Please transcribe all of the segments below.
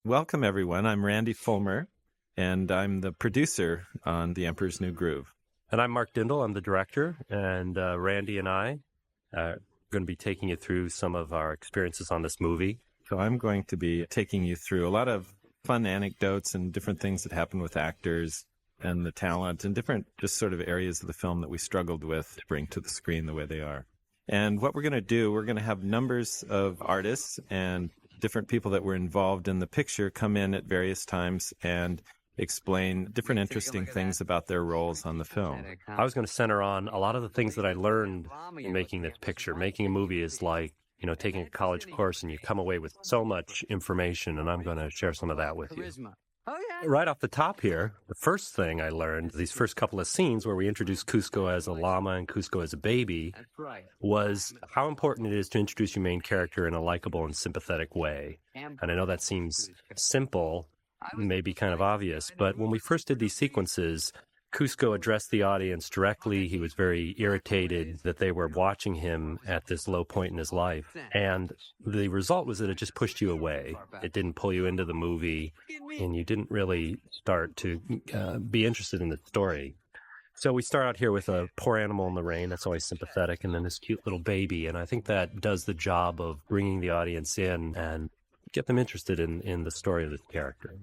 Welcome, everyone. I'm Randy Fullmer, and I'm the producer on The Emperor's New Groove. And I'm Mark Dindal. I'm the director, and Randy and I are going to be taking you through some of our experiences on this movie. So I'm going to be taking you through a lot of fun anecdotes and different things that happen with actors and the talent and different just sort of areas of the film that we struggled with to bring to the screen the way they are. And what we're going to do, we're going to have numbers of artists and different people that were involved in the picture come in at various times and explain different interesting things about their roles on the film. I was going to center on a lot of the things that I learned in making this picture. Making a movie is like, taking a college course and you come away with so much information, and I'm going to share some of that with you. Right off the top here, the first thing I learned, these first couple of scenes where we introduced Kuzco as a llama and Kuzco as a baby, was how important it is to introduce your main character in a likable and sympathetic way. And I know that seems simple, maybe kind of obvious, but when we first did these sequences, Kuzco addressed the audience directly. He was very irritated that they were watching him at this low point in his life. And the result was that it just pushed you away. It didn't pull you into the movie, and you didn't really start to be interested in the story. So we start out here with a poor animal in the rain. That's always sympathetic. And then this cute little baby. And I think that does the job of bringing the audience in and get them interested in the story of this character.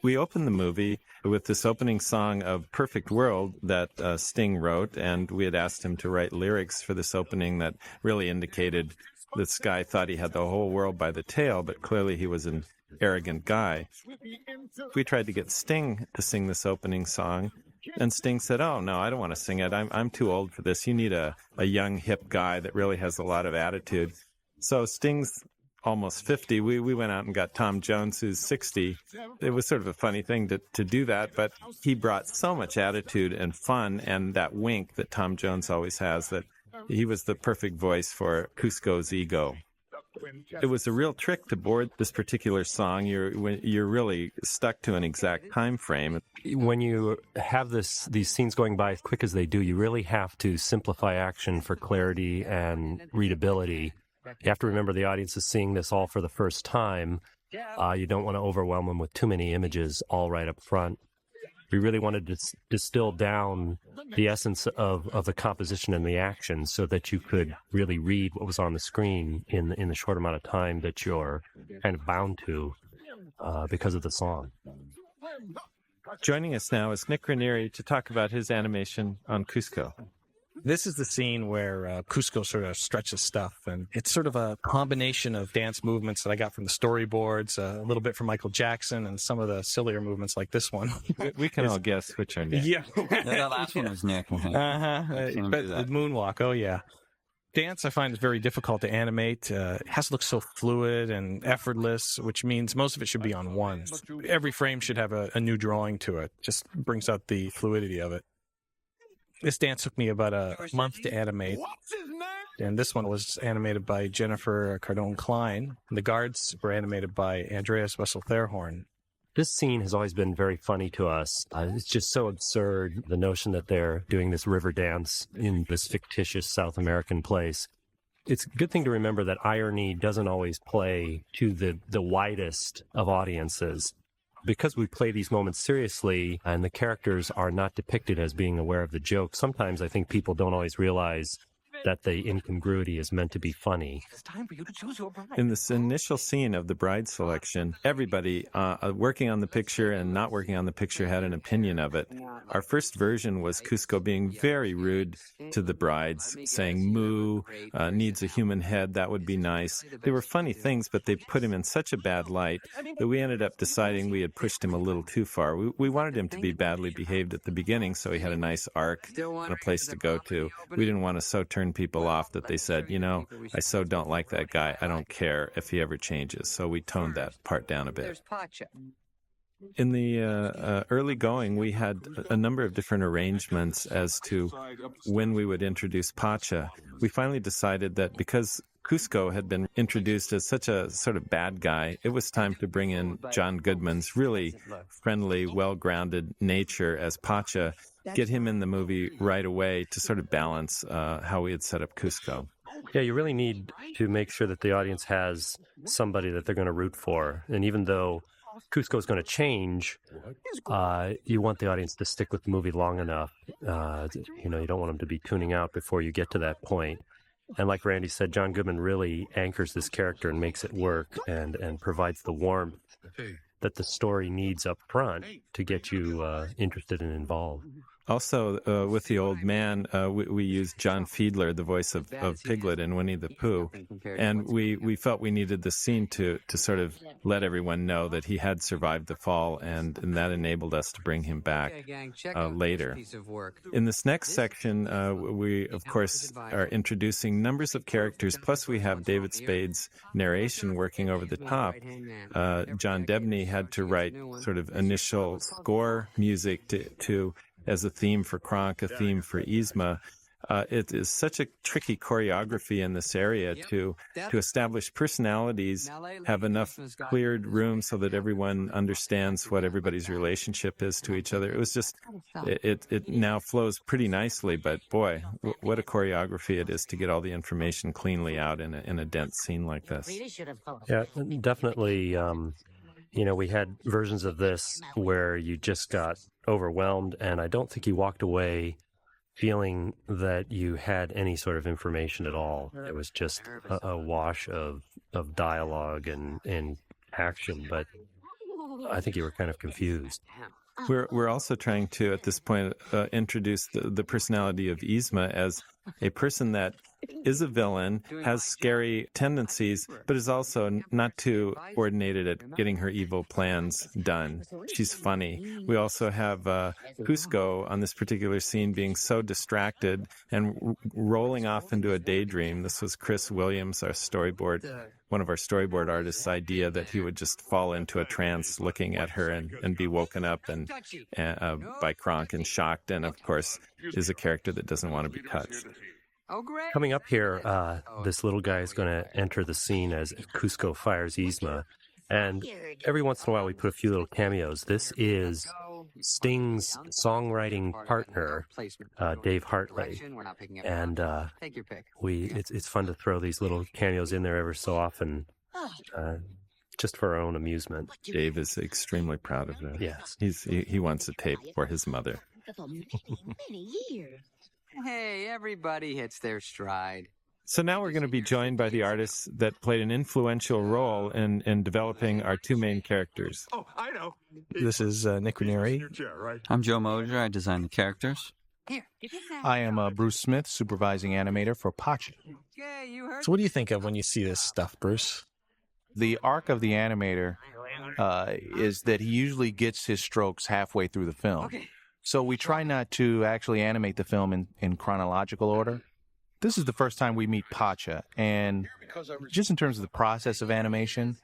We opened the movie with this opening song of Perfect World that Sting wrote, and we had asked him to write lyrics for this opening that really indicated this guy thought he had the whole world by the tail, but clearly he was an arrogant guy. We tried to get Sting to sing this opening song, and Sting said, "Oh, no, I don't want to sing it. I'm too old for this. You need a young, hip guy that really has a lot of attitude." So Sting's almost 50. We went out and got Tom Jones, who's 60. It was sort of a funny thing to do that, but he brought so much attitude and fun and that wink that Tom Jones always has, that he was the perfect voice for Kuzco's ego. It was a real trick to board this particular song. You're really stuck to an exact time frame. When you have these scenes going by as quick as they do, you really have to simplify action for clarity and readability. You have to remember the audience is seeing this all for the first time. You don't want to overwhelm them with too many images all right up front. We really wanted to distill down the essence of the composition and the action so that you could really read what was on the screen in the short amount of time that you're kind of bound to because of the song. Joining us now is Nick Ranieri to talk about his animation on Kuzco. This is the scene where Kuzco sort of stretches stuff, and it's sort of a combination of dance movements that I got from the storyboards, a little bit from Michael Jackson, and some of the sillier movements like this one. We can all guess which are Nick. Yeah. The last one was Nick. But the moonwalk, oh yeah. Dance I find is very difficult to animate. It has to look so fluid and effortless, which means most of it should be on one. Every frame should have a new drawing to it. Just brings out the fluidity of it. This dance took me about a month to animate, and this one was animated by Jennifer Cardone-Klein. The guards were animated by Andreas Wessel-Therhorn. This scene has always been very funny to us. It's just so absurd, the notion that they're doing this river dance in this fictitious South American place. It's a good thing to remember that irony doesn't always play to the widest of audiences. Because we play these moments seriously and the characters are not depicted as being aware of the joke, sometimes I think people don't always realize that the incongruity is meant to be funny. It's time for you to choose your bride. In this initial scene of the bride selection, everybody working on the picture and not working on the picture had an opinion of it. Our first version was Kuzco being very rude to the brides, saying, "Moo, needs a human head, that would be nice." They were funny things, but they put him in such a bad light that we ended up deciding we had pushed him a little too far. We wanted him to be badly behaved at the beginning, so he had a nice arc and a place to go to. We didn't want to so turn people off that they said, I so don't like that guy. I don't care if he ever changes. So we toned that part down a bit. In the early going, we had a number of different arrangements as to when we would introduce Pacha. We finally decided that because Kuzco had been introduced as such a sort of bad guy, it was time to bring in John Goodman's really friendly, well-grounded nature as Pacha, get him in the movie right away to sort of balance how we had set up Kuzco. Yeah, you really need to make sure that the audience has somebody that they're going to root for. And even though Cusco is going to change, you want the audience to stick with the movie long enough. You don't want them to be tuning out before you get to that point. And like Randy said, John Goodman really anchors this character and makes it work and provides the warmth that the story needs up front to get you interested and involved. Also, with the old man, we used John Fiedler, the voice of Piglet in Winnie the Pooh, and we felt we needed the scene to sort of let everyone know that he had survived the fall, and that enabled us to bring him back later. In this next section, we, of course, are introducing numbers of characters, plus we have David Spade's narration working over the top. John Debney had to write sort of initial score music to as a theme for Kronk, a theme for Yzma. It is such a tricky choreography in this area to establish personalities, have enough cleared room so that everyone understands what everybody's relationship is to each other. It was just, it now flows pretty nicely, but boy, what a choreography it is to get all the information cleanly out in a dense scene like this. Yeah, definitely. We had versions of this where you just got overwhelmed, and I don't think you walked away feeling that you had any sort of information at all. It was just a wash of dialogue and action, but I think you were kind of confused. We're also trying to, at this point, introduce the personality of Yzma as a person that is a villain, has scary tendencies, but is also not too coordinated at getting her evil plans done. She's funny. We also have Cusco on this particular scene being so distracted and rolling off into a daydream. This was Chris Williams, one of our storyboard artists' idea, that he would just fall into a trance looking at her and be woken up by Kronk and shocked, and of course is a character that doesn't want to be touched. Coming up here, this little guy is going to enter the scene as Cusco fires Yzma, and every once in a while we put a few little cameos. This is Sting's songwriting partner, Dave Hartley, and it's fun to throw these little cameos in there every so often, just for our own amusement. Dave is extremely proud of that. Yes, he wants a tape for his mother. Hey, everybody hits their stride. So now we're going to be joined by the artists that played an influential role in developing our two main characters. Oh, I know. This is Nick Ranieri. I'm Joe Mosier. I designed the characters. I am Bruce Smith, supervising animator for Pacha. So what do you think of when you see this stuff, Bruce? The arc of the animator is that he usually gets his strokes halfway through the film. So we try not to actually animate the film in chronological order. This is the first time we meet Pacha, and just in terms of the process of animation,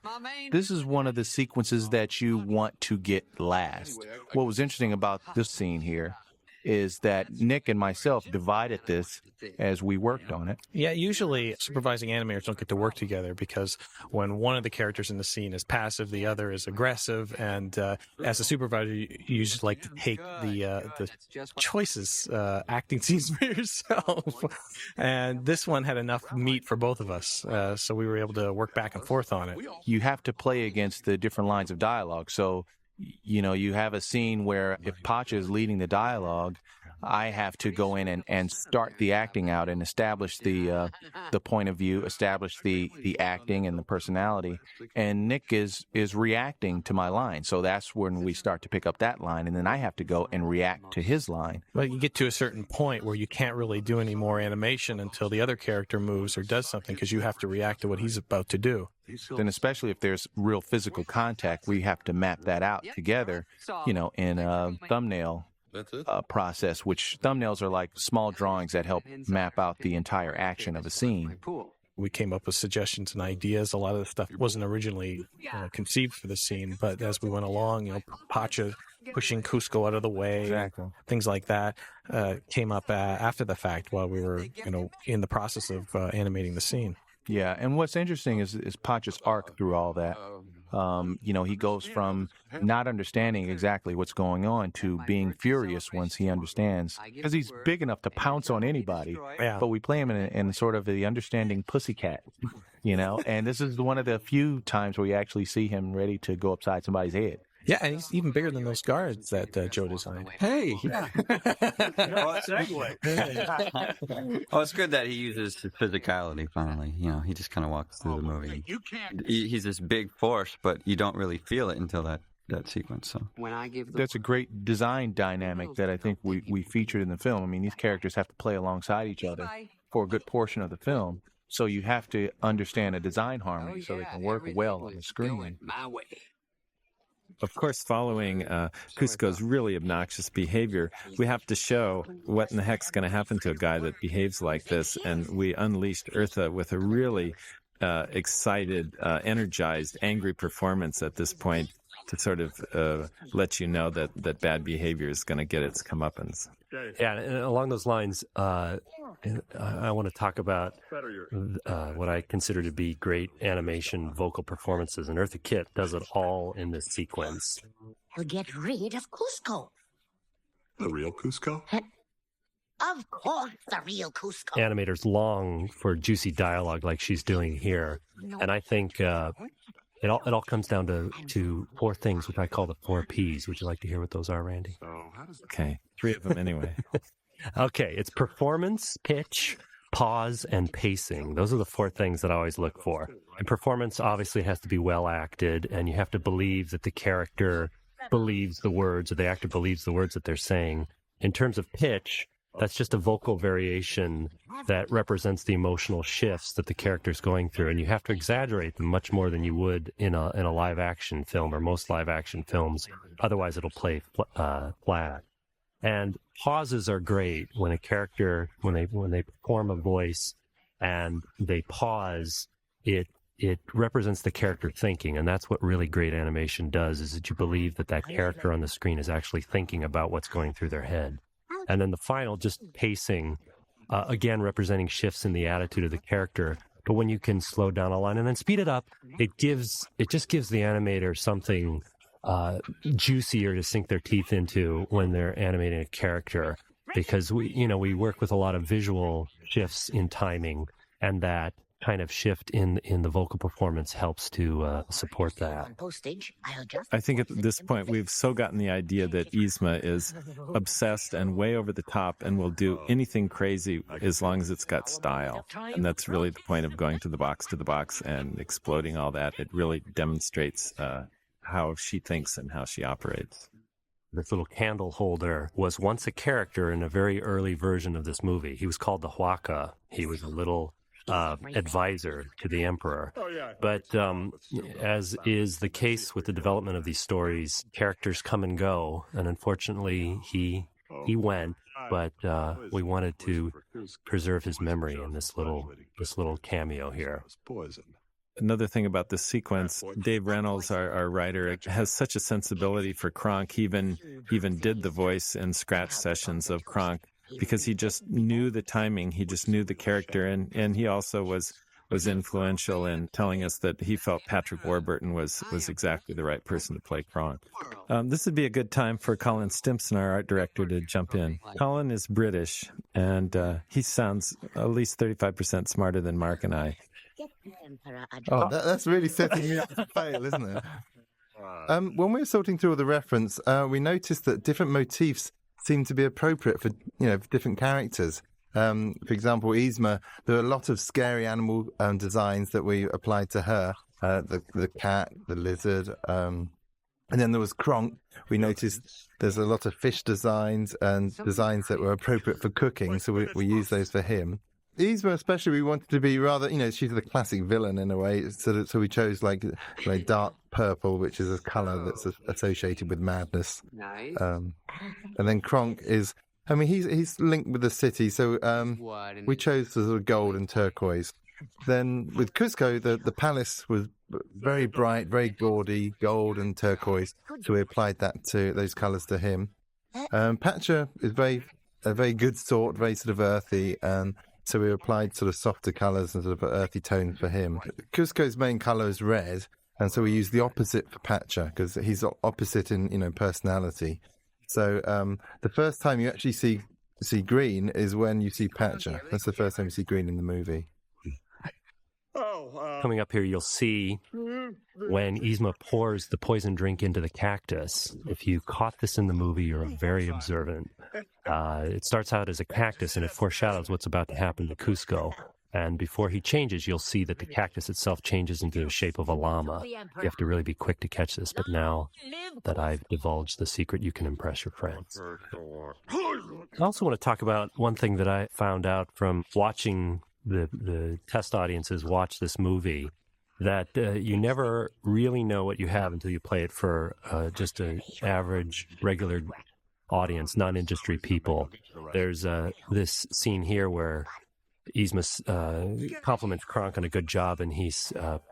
this is one of the sequences that you want to get last. What was interesting about this scene here is that Nick and myself divided this as we worked on it. Yeah, usually supervising animators don't get to work together because when one of the characters in the scene is passive, the other is aggressive, and as a supervisor, you usually like to take the choices, acting scenes for yourself. And this one had enough meat for both of us, so we were able to work back and forth on it. You have to play against the different lines of dialogue, so you have a scene where if Pacha is leading the dialogue, I have to go in and start the acting out and establish the point of view, establish the acting and the personality. And Nick is reacting to my line. So that's when we start to pick up that line. And then I have to go and react to his line. But you get to a certain point where you can't really do any more animation until the other character moves or does something, because you have to react to what he's about to do. Then especially if there's real physical contact, we have to map that out together, in a thumbnail process, which thumbnails are like small drawings that help map out the entire action of a scene. We came up with suggestions and ideas. A lot of the stuff wasn't originally conceived for the scene, but as we went along, Pacha pushing Cusco out of the way, things like that came up after the fact while we were, in the process of animating the scene. Yeah, and what's interesting is Pacha's arc through all that. He goes from not understanding exactly what's going on to being furious once he understands, because he's big enough to pounce on anybody. Yeah. But we play him in sort of the understanding pussycat, and this is one of the few times where you actually see him ready to go upside somebody's head. Yeah, and he's even bigger than those guards that Joe designed. Hey, yeah. Oh, it's good that he uses his physicality finally. He just kind of walks through the movie. He's this big force, but you don't really feel it until that sequence. So That's a great design dynamic that I think we featured in the film. I mean, these characters have to play alongside each other for a good portion of the film. So you have to understand a design harmony so they can work well on the screen. Of course, following Cusco's really obnoxious behavior, we have to show what in the heck's going to happen to a guy that behaves like this. And we unleashed Eartha with a really excited, energized, angry performance at this point to sort of let you know that bad behavior is going to get its comeuppance. Yeah, and along those lines, I want to talk about what I consider to be great animation vocal performances, and Eartha Kitt does it all in this sequence. He'll get rid of Cusco. The real Cusco? Of course, the real Cusco. Animators long for juicy dialogue like she's doing here, and I think it all comes down to four things, which I call the 4 Ps. Would you like to hear what those are, Randy? Okay, 3 of them anyway. Okay, it's performance, pitch, pause, and pacing. Those are the 4 things that I always look for. And performance obviously has to be well acted, and you have to believe that the character believes the words, or the actor believes the words that they're saying. In terms of pitch, that's just a vocal variation that represents the emotional shifts that the character's going through, and you have to exaggerate them much more than you would in a live action film or most live action films. Otherwise, it'll play flat. And pauses are great when a character, when they perform a voice and they pause. It represents the character thinking, and that's what really great animation does, is that you believe that character on the screen is actually thinking about what's going through their head. And then the final, just pacing, again, representing shifts in the attitude of the character. But when you can slow down a line and then speed it up, it just gives the animator something juicier to sink their teeth into when they're animating a character. Because we work with a lot of visual shifts in timing, and that kind of shift in the vocal performance helps to support that. I think at this point we've so gotten the idea that Yzma is obsessed and way over the top and will do anything crazy as long as it's got style. And that's really the point of going to the box and exploding all that. It really demonstrates how she thinks and how she operates. This little candle holder was once a character in a very early version of this movie. He was called the Huaca. He was a little advisor to the emperor. But as is the case with the development of these stories, characters come and go, and unfortunately he went, but we wanted to preserve his memory in this little cameo here. Another thing about this sequence, Dave Reynolds, our writer, has such a sensibility for Kronk. He even did the voice and scratch sessions of Kronk, because he just knew the timing, he just knew the character, and he also was influential in telling us that he felt Patrick Warburton was exactly the right person to play Kronk. This would be a good time for Colin Stimpson, our art director, to jump in. Colin is British, and he sounds at least 35% smarter than Mark and I. Oh, that's really setting me up to fail, isn't it? When we were sorting through all the reference, we noticed that different motifs seem to be appropriate for different characters. For example, Yzma, there are a lot of scary animal designs that we applied to her. The cat, the lizard, and then there was Kronk. We noticed there's a lot of fish designs and designs that were appropriate for cooking, so we used those for him. Yzma especially, we wanted to be rather, she's the classic villain in a way, so we chose like dark purple, which is a colour that's associated with madness. Nice. And then Kronk is, he's linked with the city, so we chose the sort of gold and turquoise. Then with Cusco, the palace was very bright, very gaudy, gold and turquoise, so we applied those colours to him. Pacha is a very good sort, very sort of earthy, so we applied sort of softer colours and sort of earthy tones for him. Cusco's main colour is red, And so we use the opposite for Patcher because he's opposite in, personality. So the first time you actually see Green is when you see Patcher. That's the first time you see Green in the movie. Coming up here, you'll see when Yzma pours the poison drink into the cactus. If you caught this in the movie, you're very observant. It starts out as a cactus, and it foreshadows what's about to happen to Cusco. And before he changes, you'll see that the cactus itself changes into the shape of a llama. You have to really be quick to catch this, but now that I've divulged the secret, you can impress your friends. I also want to talk about one thing that I found out from watching the test audiences watch this movie, that you never really know what you have until you play it for just an average, regular audience, non-industry people. There's this scene here where Yzma compliments Kronk on a good job, and he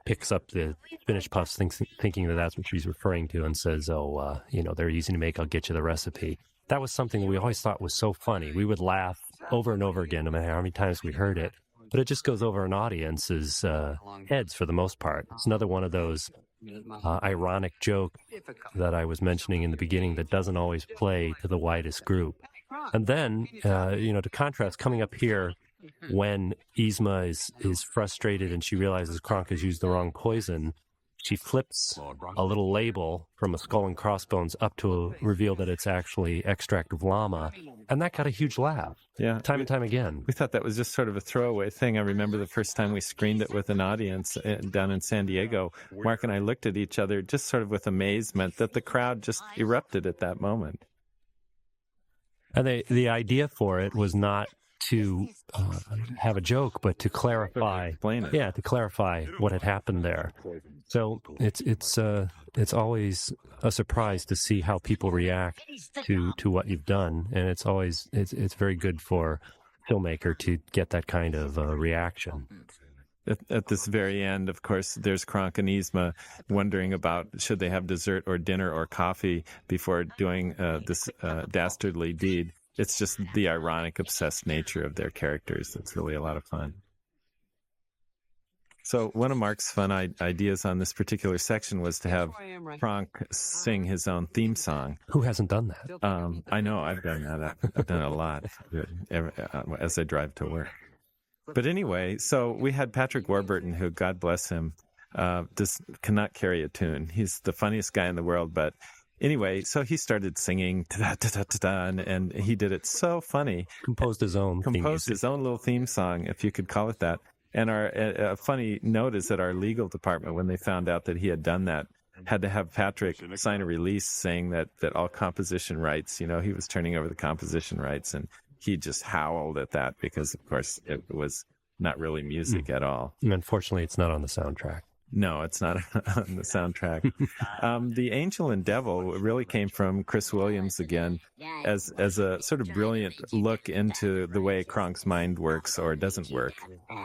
picks up the spinach puffs, thinking that that's what she's referring to, and says, they're easy to make, I'll get you the recipe. That was something that we always thought was so funny. We would laugh over and over again, no matter how many times we heard it. But it just goes over an audience's heads for the most part. It's another one of those ironic jokes that I was mentioning in the beginning that doesn't always play to the widest group. And then, to contrast, coming up here, when Yzma is frustrated and she realizes Kronk has used the wrong poison, she flips a little label from a skull and crossbones up to reveal that it's actually extract of llama. And that got a huge laugh. Yeah. Time and time again. We thought that was just sort of a throwaway thing. I remember the first time we screened it with an audience down in San Diego, Mark and I looked at each other just sort of with amazement that the crowd just erupted at that moment. And the idea for it was not to have a joke, but to clarify. Explain it. Yeah, to clarify what had happened there. So it's always a surprise to see how people react to what you've done, and it's very good for a filmmaker to get that kind of reaction. At this very end, of course, there's Kronk and Yzma wondering about should they have dessert or dinner or coffee before doing this dastardly deed. It's just the ironic, obsessed nature of their characters that's really a lot of fun. So one of Mark's fun ideas on this particular section was to have Kronk sing his own theme song. Who hasn't done that? I know, I've done that. I've done it a lot as I drive to work. But anyway, so we had Patrick Warburton, who, God bless him, just cannot carry a tune. He's the funniest guy in the world, but anyway, so he started singing, and he did it so funny. Composed his own little theme song, if you could call it that. And a funny note is that our legal department, when they found out that he had done that, had to have Patrick sign a release saying that all composition rights, he was turning over the composition rights, and he just howled at that because, of course, it was not really music at all. And unfortunately, it's not on the soundtrack. No, it's not on the soundtrack. The Angel and Devil really came from Chris Williams again as a sort of brilliant look into the way Kronk's mind works or doesn't work.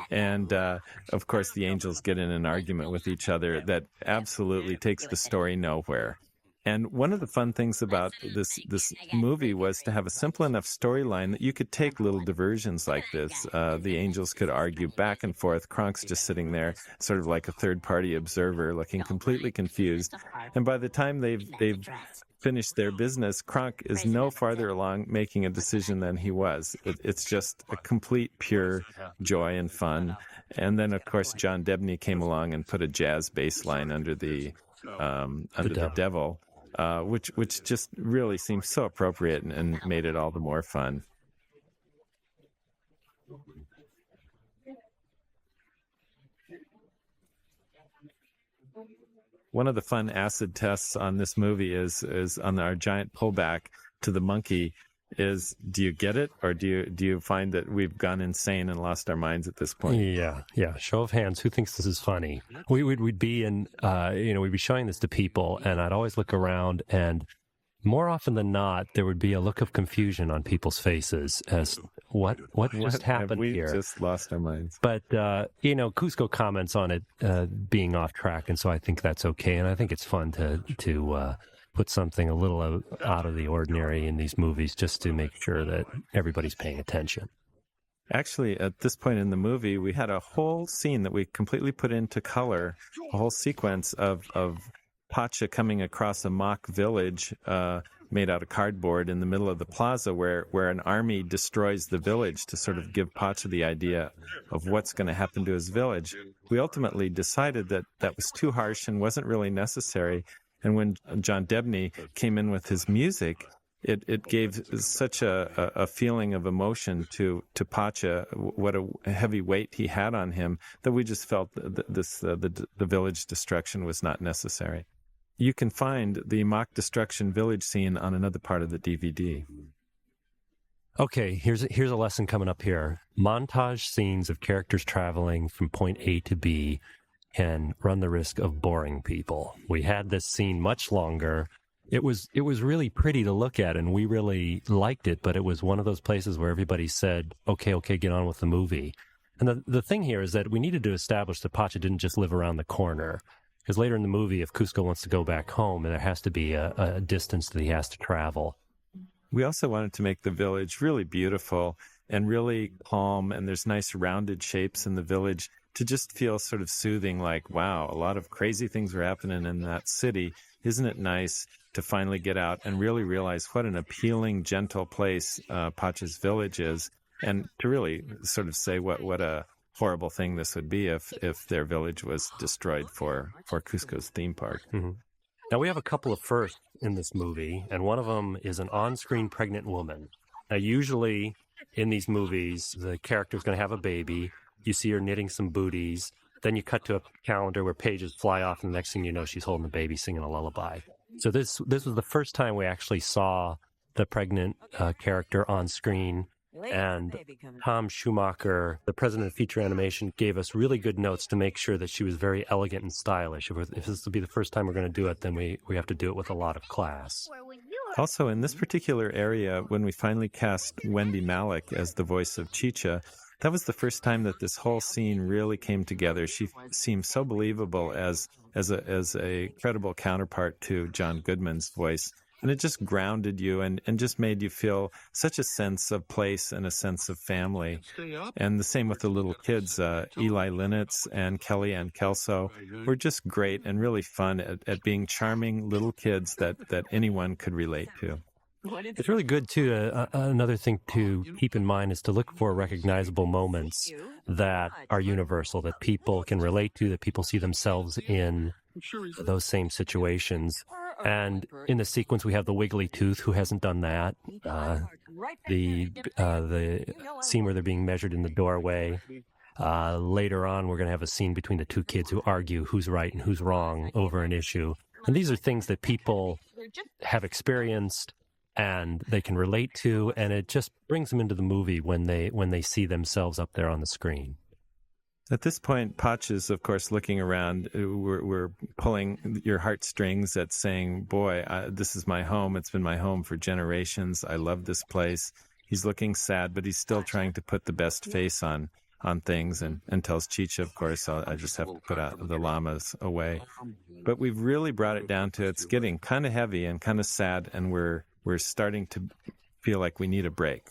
And, of course, the angels get in an argument with each other that absolutely takes the story nowhere. And one of the fun things about this movie was to have a simple enough storyline that you could take little diversions like this. The angels could argue back and forth. Kronk's just sitting there, sort of like a third-party observer, looking completely confused. And by the time they've finished their business, Kronk is no farther along making a decision than he was. It's just a complete, pure joy and fun. And then, of course, John Debney came along and put a jazz bass line under the devil. Which just really seems so appropriate and made it all the more fun. One of the fun acid tests on this movie is on our giant pullback to the monkey. Do you get it, or do you find that we've gone insane and lost our minds at this point? Yeah. Show of hands. Who thinks this is funny? We'd be we'd be showing this to people, and I'd always look around, and more often than not, there would be a look of confusion on people's faces as what just happened here. We just lost our minds. But Cusco comments on it being off track, and so I think that's okay, and I think it's fun to put something a little out of the ordinary in these movies just to make sure that everybody's paying attention. Actually, at this point in the movie, we had a whole scene that we completely put into color, a whole sequence of Pacha coming across a mock village made out of cardboard in the middle of the plaza where an army destroys the village to sort of give Pacha the idea of what's going to happen to his village. We ultimately decided that that was too harsh and wasn't really necessary. And when John Debney came in with his music, it gave such a feeling of emotion to Pacha, what a heavy weight he had on him, that we just felt the village destruction was not necessary. You can find the mock destruction village scene on another part of the DVD. Okay, here's a lesson coming up here. Montage scenes of characters traveling from point A to B can run the risk of boring people. We had this scene much longer. It was really pretty to look at, and we really liked it, but it was one of those places where everybody said, okay, get on with the movie. And the thing here is that we needed to establish that Pacha didn't just live around the corner, because later in the movie, if Cusco wants to go back home, there has to be a distance that he has to travel. We also wanted to make the village really beautiful and really calm, and there's nice rounded shapes in the village to just feel sort of soothing, like, wow, a lot of crazy things were happening in that city. Isn't it nice to finally get out and really realize what an appealing, gentle place Pacha's village is, and to really sort of say what a horrible thing this would be if their village was destroyed for Cusco's theme park. Mm-hmm. Now, we have a couple of firsts in this movie, and one of them is an on-screen pregnant woman. Now, usually in these movies, the character's going to have a baby. You see her knitting some booties. Then you cut to a calendar where pages fly off, and the next thing you know, she's holding the baby singing a lullaby. So this was the first time we actually saw the pregnant character on screen. And Tom Schumacher, the president of feature animation, gave us really good notes to make sure that she was very elegant and stylish. If this will be the first time we're going to do it, then we have to do it with a lot of class. Also, in this particular area, when we finally cast Wendy Malick as the voice of Chicha, that was the first time that this whole scene really came together. She seemed so believable as a credible counterpart to John Goodman's voice. And it just grounded you and just made you feel such a sense of place and a sense of family. And the same with the little kids. Eli Linitz and Kelly Ann Kelso were just great and really fun at being charming little kids that anyone could relate to. It's really good, too. Another thing to keep in mind is to look for recognizable moments that are universal, that people can relate to, that people see themselves in those same situations. And in the sequence, we have the wiggly tooth. Who hasn't done that? The scene where they're being measured in the doorway. Later on, we're going to have a scene between the two kids who argue who's right and who's wrong over an issue. And these are things that people have experienced and they can relate to, and it just brings them into the movie when they see themselves up there on the screen. At this point, Pacha's, of course, looking around. We're pulling your heartstrings at saying, boy, this is my home. It's been my home for generations. I love this place. He's looking sad, but he's still trying to put the best face on things and tells Chicha, of course, I just have to put out the llamas away. But we've really brought it down to it's getting kind of heavy and kind of sad, and we're starting to feel like we need a break.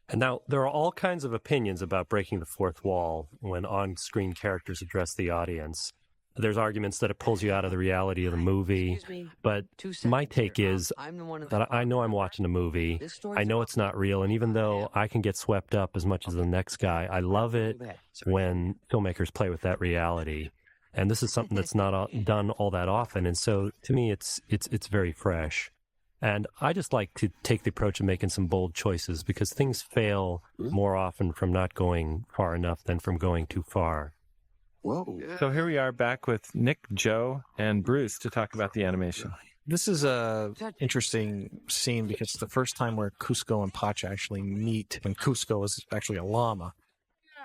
And now, there are all kinds of opinions about breaking the fourth wall when on-screen characters address the audience. There's arguments that it pulls you out of the reality of the movie, but my take is that I know I'm watching a movie, I know it's not real, and even though I can get swept up as much as the next guy, I love it when filmmakers play with that reality. And this is something that's not done all that often, and so to me, it's very fresh. And I just like to take the approach of making some bold choices because things fail more often from not going far enough than from going too far. Whoa. So here we are back with Nick, Joe, and Bruce to talk about the animation. This is a interesting scene because it's the first time where Cusco and Pacha actually meet when Cusco is actually a llama.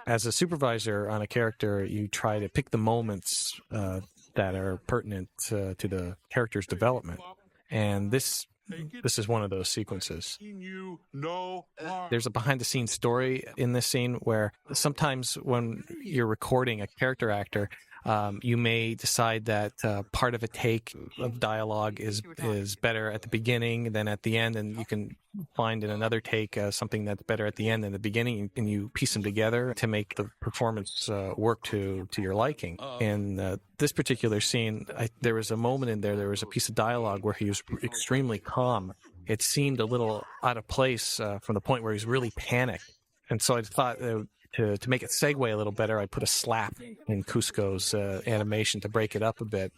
As a supervisor on a character, you try to pick the moments that are pertinent to the character's development. And this is one of those sequences. There's a behind-the-scenes story in this scene where sometimes when you're recording a character actor, You may decide that part of a take of dialogue is better at the beginning than at the end, and you can find in another take something that's better at the end than the beginning, and you piece them together to make the performance work to your liking. In this particular scene, there was a moment in there was a piece of dialogue where he was extremely calm. It seemed a little out of place from the point where he was really panicked. And so I thought to make it segue a little better, I put a slap in Cusco's animation to break it up a bit.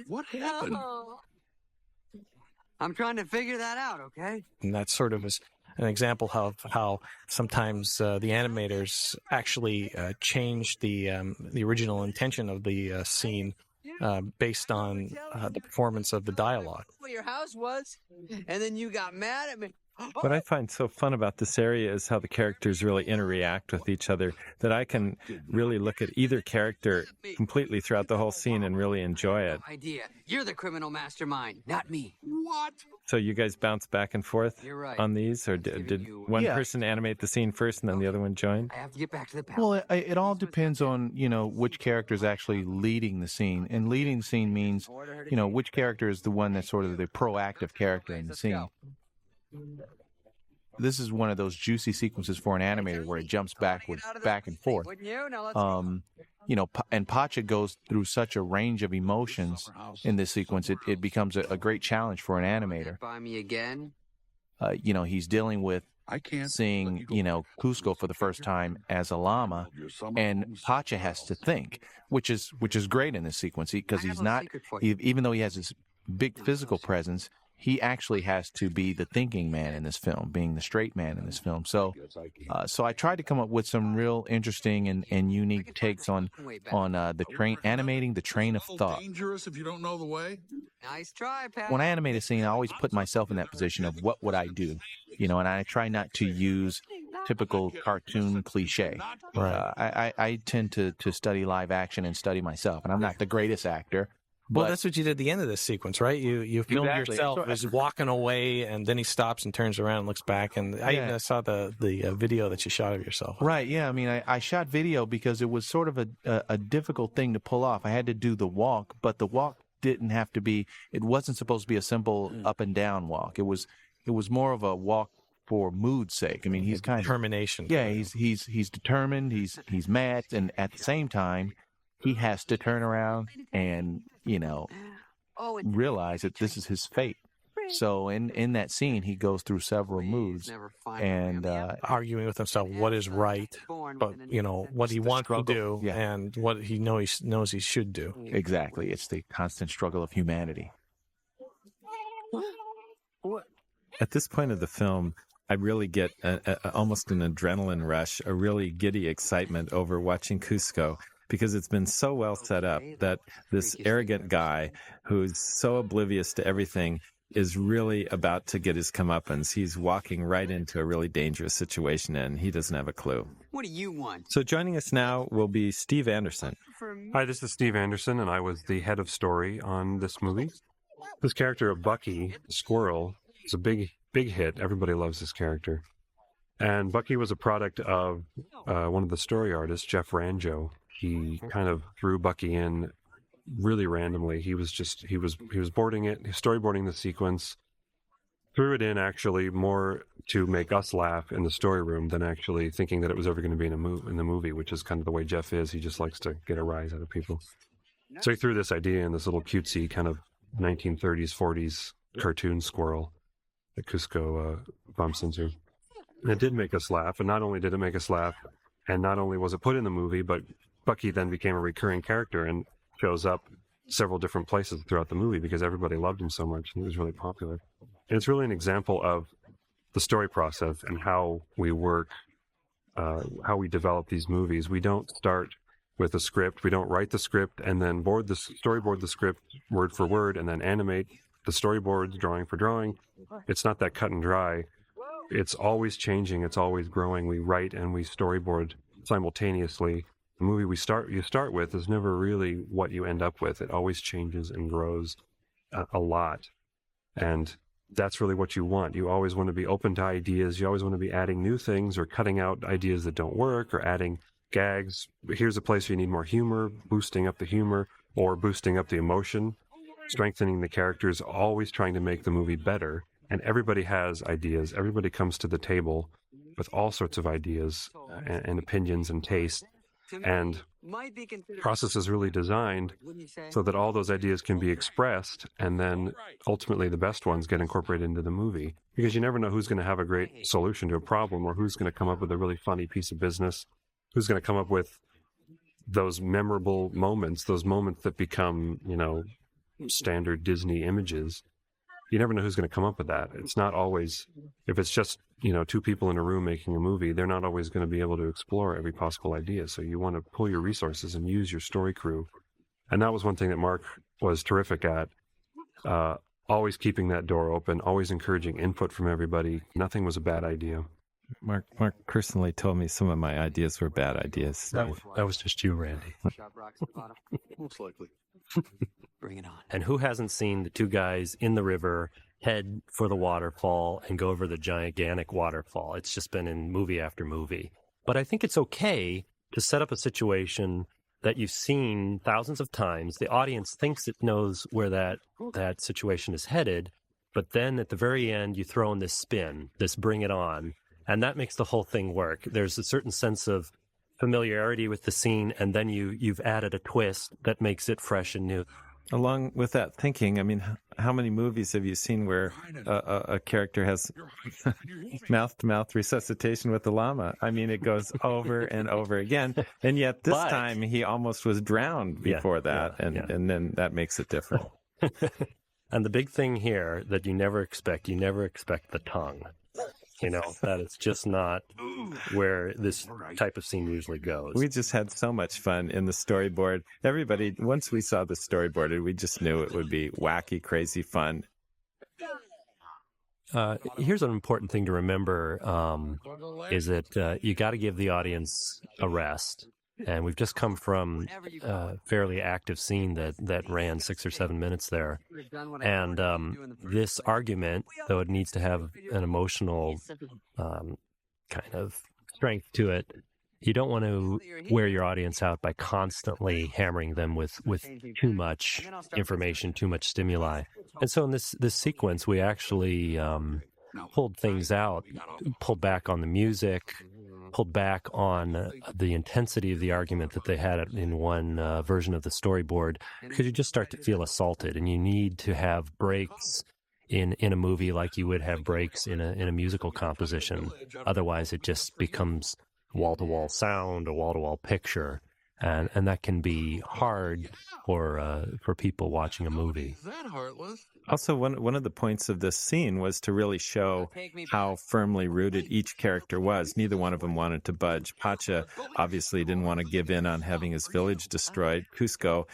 What happened? I'm trying to figure that out, okay? And that sort of is an example of how sometimes the animators actually change the original intention of the scene based on the performance of the dialogue. Where your house was, and then you got mad at me. What I find so fun about this area is how the characters really interact with each other, that I can really look at either character completely throughout the whole scene and really enjoy it. Idea. You're the criminal mastermind, not me. What? So you guys bounce back and forth on these, or did one Yeah. person animate the scene first and then the other one join? I have to get back to the palace. Well, it all depends on, which character is actually leading the scene. And leading the scene means, which character is the one that's sort of the proactive character in the scene. This is one of those juicy sequences for an animator where it jumps back and forth. And Pacha goes through such a range of emotions in this sequence, it becomes a great challenge for an animator. Buy me again? He's dealing with seeing, Cusco for the first time as a llama, and Pacha has to think, which is great in this sequence because he's not, even though he has this big physical presence, he actually has to be the thinking man in this film, being the straight man in this film. So I tried to come up with some real interesting and unique takes on animating the train of thought. Dangerous if you don't know the way. Nice try, Pat. When I animate a scene, I always put myself in that position of what would I do, and I try not to use typical cartoon cliche. Right. I tend to study live action and study myself, and I'm not the greatest actor. Well, that's what you did at the end of this sequence, right? You filmed yourself as walking away, and then he stops and turns around and looks back. And I even saw the video that you shot of yourself. Right, yeah. I mean, I shot video because it was sort of a difficult thing to pull off. I had to do the walk, but the walk didn't have to be, it wasn't supposed to be a simple up and down walk. It was more of a walk for mood's sake. I mean, he's kind of determination. Yeah, he's determined, he's mad, and at the same time, he has to turn around and, realize that this is his fate. So in that scene, he goes through several moods and arguing with himself what is right, but what he wants to do and what he knows he should do. Exactly. It's the constant struggle of humanity. At this point of the film, I really get almost an adrenaline rush, a really giddy excitement over watching Cusco, because it's been so well set up that this arrogant guy who's so oblivious to everything is really about to get his comeuppance. He's walking right into a really dangerous situation, and he doesn't have a clue. What do you want? So joining us now will be Steve Anderson. Hi, this is Steve Anderson, and I was the head of story on this movie. This character of Bucky, the squirrel, is a big hit. Everybody loves this character. And Bucky was a product of one of the story artists, Jeff Ranjo. He kind of threw Bucky in really randomly. He was storyboarding the sequence, threw it in actually more to make us laugh in the story room than actually thinking that it was ever going to be in the movie, which is kind of the way Jeff is. He just likes to get a rise out of people. So he threw this idea in, this little cutesy kind of 1930s, 40s cartoon squirrel that Cusco bumps into. And it did make us laugh, and not only did it make us laugh, and not only was it put in the movie, but Bucky then became a recurring character and shows up several different places throughout the movie because everybody loved him so much, and he was really popular. And it's really an example of the story process and how we work, how we develop these movies. We don't start with a script. We don't write the script and then storyboard the script word for word and then animate the storyboards drawing for drawing. It's not that cut and dry. It's always changing. It's always growing. We write and we storyboard simultaneously. The movie you start with is never really what you end up with. It always changes and grows a lot. And that's really what you want. You always want to be open to ideas. You always want to be adding new things or cutting out ideas that don't work or adding gags. Here's a place where you need more humor, boosting up the humor or boosting up the emotion, strengthening the characters, always trying to make the movie better. And everybody has ideas. Everybody comes to the table with all sorts of ideas and opinions and taste. And the process is really designed so that all those ideas can be expressed, and then ultimately the best ones get incorporated into the movie. Because you never know who's going to have a great solution to a problem, or who's going to come up with a really funny piece of business, who's going to come up with those memorable moments, those moments that become, standard Disney images. You never know who's going to come up with that. It's not always, if it's just, two people in a room making a movie, they're not always going to be able to explore every possible idea. So you want to pull your resources and use your story crew. And that was one thing that Mark was terrific at. Always keeping that door open, always encouraging input from everybody. Nothing was a bad idea. Mark personally told me some of my ideas were bad ideas. That was just you, Randy. Most likely. Bring it on. And who hasn't seen the two guys in the river head for the waterfall and go over the gigantic waterfall? It's just been in movie after movie. But I think it's okay to set up a situation that you've seen thousands of times. The audience thinks it knows where that situation is headed, but then at the very end you throw in this spin, this bring it on, and that makes the whole thing work. There's a certain sense of familiarity with the scene, and then you've added a twist that makes it fresh and new. Along with that thinking, I mean, how many movies have you seen where a character has mouth-to-mouth resuscitation with the llama? I mean, it goes over and over again, and yet this time he almost was drowned before that, and then that makes it different. And the big thing here that you never expect the tongue. That is just not where this type of scene usually goes. We just had so much fun in the storyboard. Everybody, once we saw the storyboard, we just knew it would be wacky, crazy fun. Here's an important thing to remember, is that you got to give the audience a rest. And we've just come from a fairly active scene that ran 6 or 7 minutes there. And this argument, though it needs to have an emotional kind of strength to it, you don't want to wear your audience out by constantly hammering them with too much information, too much stimuli. And so in this sequence, we actually pulled things out, pulled back on the music, pulled back on the intensity of the argument that they had in one version of the storyboard, because you just start to feel assaulted, and you need to have breaks in a movie like you would have breaks in a musical composition. Otherwise, it just becomes wall-to-wall sound, a wall-to-wall picture, and that can be hard for people watching a movie. Also, one of the points of this scene was to really show how firmly rooted each character was. Neither one of them wanted to budge. Pacha obviously didn't want to give in on having his village destroyed. Cusco,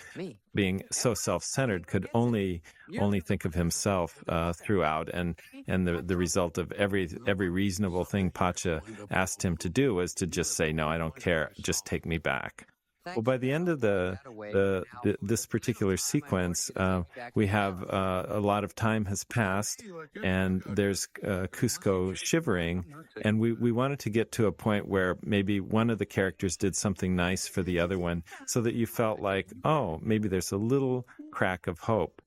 being so self-centered, could only think of himself throughout, and the result of every reasonable thing Pacha asked him to do was to just say, "No, I don't care. Just take me back." Well, by the end of this particular sequence, we have a lot of time has passed, and there's Cusco shivering, and we wanted to get to a point where maybe one of the characters did something nice for the other one, so that you felt like, oh, maybe there's a little crack of hope.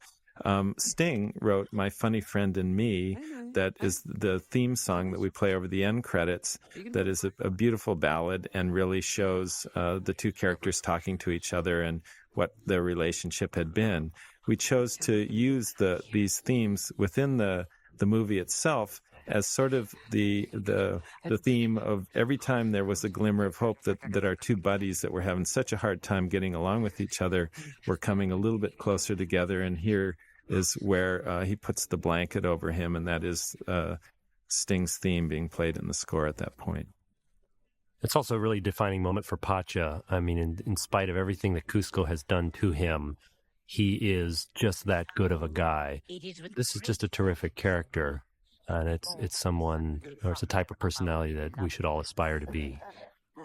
Sting wrote My Funny Friend and Me, that is the theme song that we play over the end credits, that is a beautiful ballad and really shows the two characters talking to each other and what their relationship had been. We chose to use these themes within the movie itself as sort of the theme of every time there was a glimmer of hope that our two buddies that were having such a hard time getting along with each other were coming a little bit closer together, and here is where he puts the blanket over him, and that is Sting's theme being played in the score at that point. It's also a really defining moment for Pacha. I mean, in spite of everything that Cusco has done to him, he is just that good of a guy. This is just a terrific character, and it's someone, or it's a type of personality that we should all aspire to be.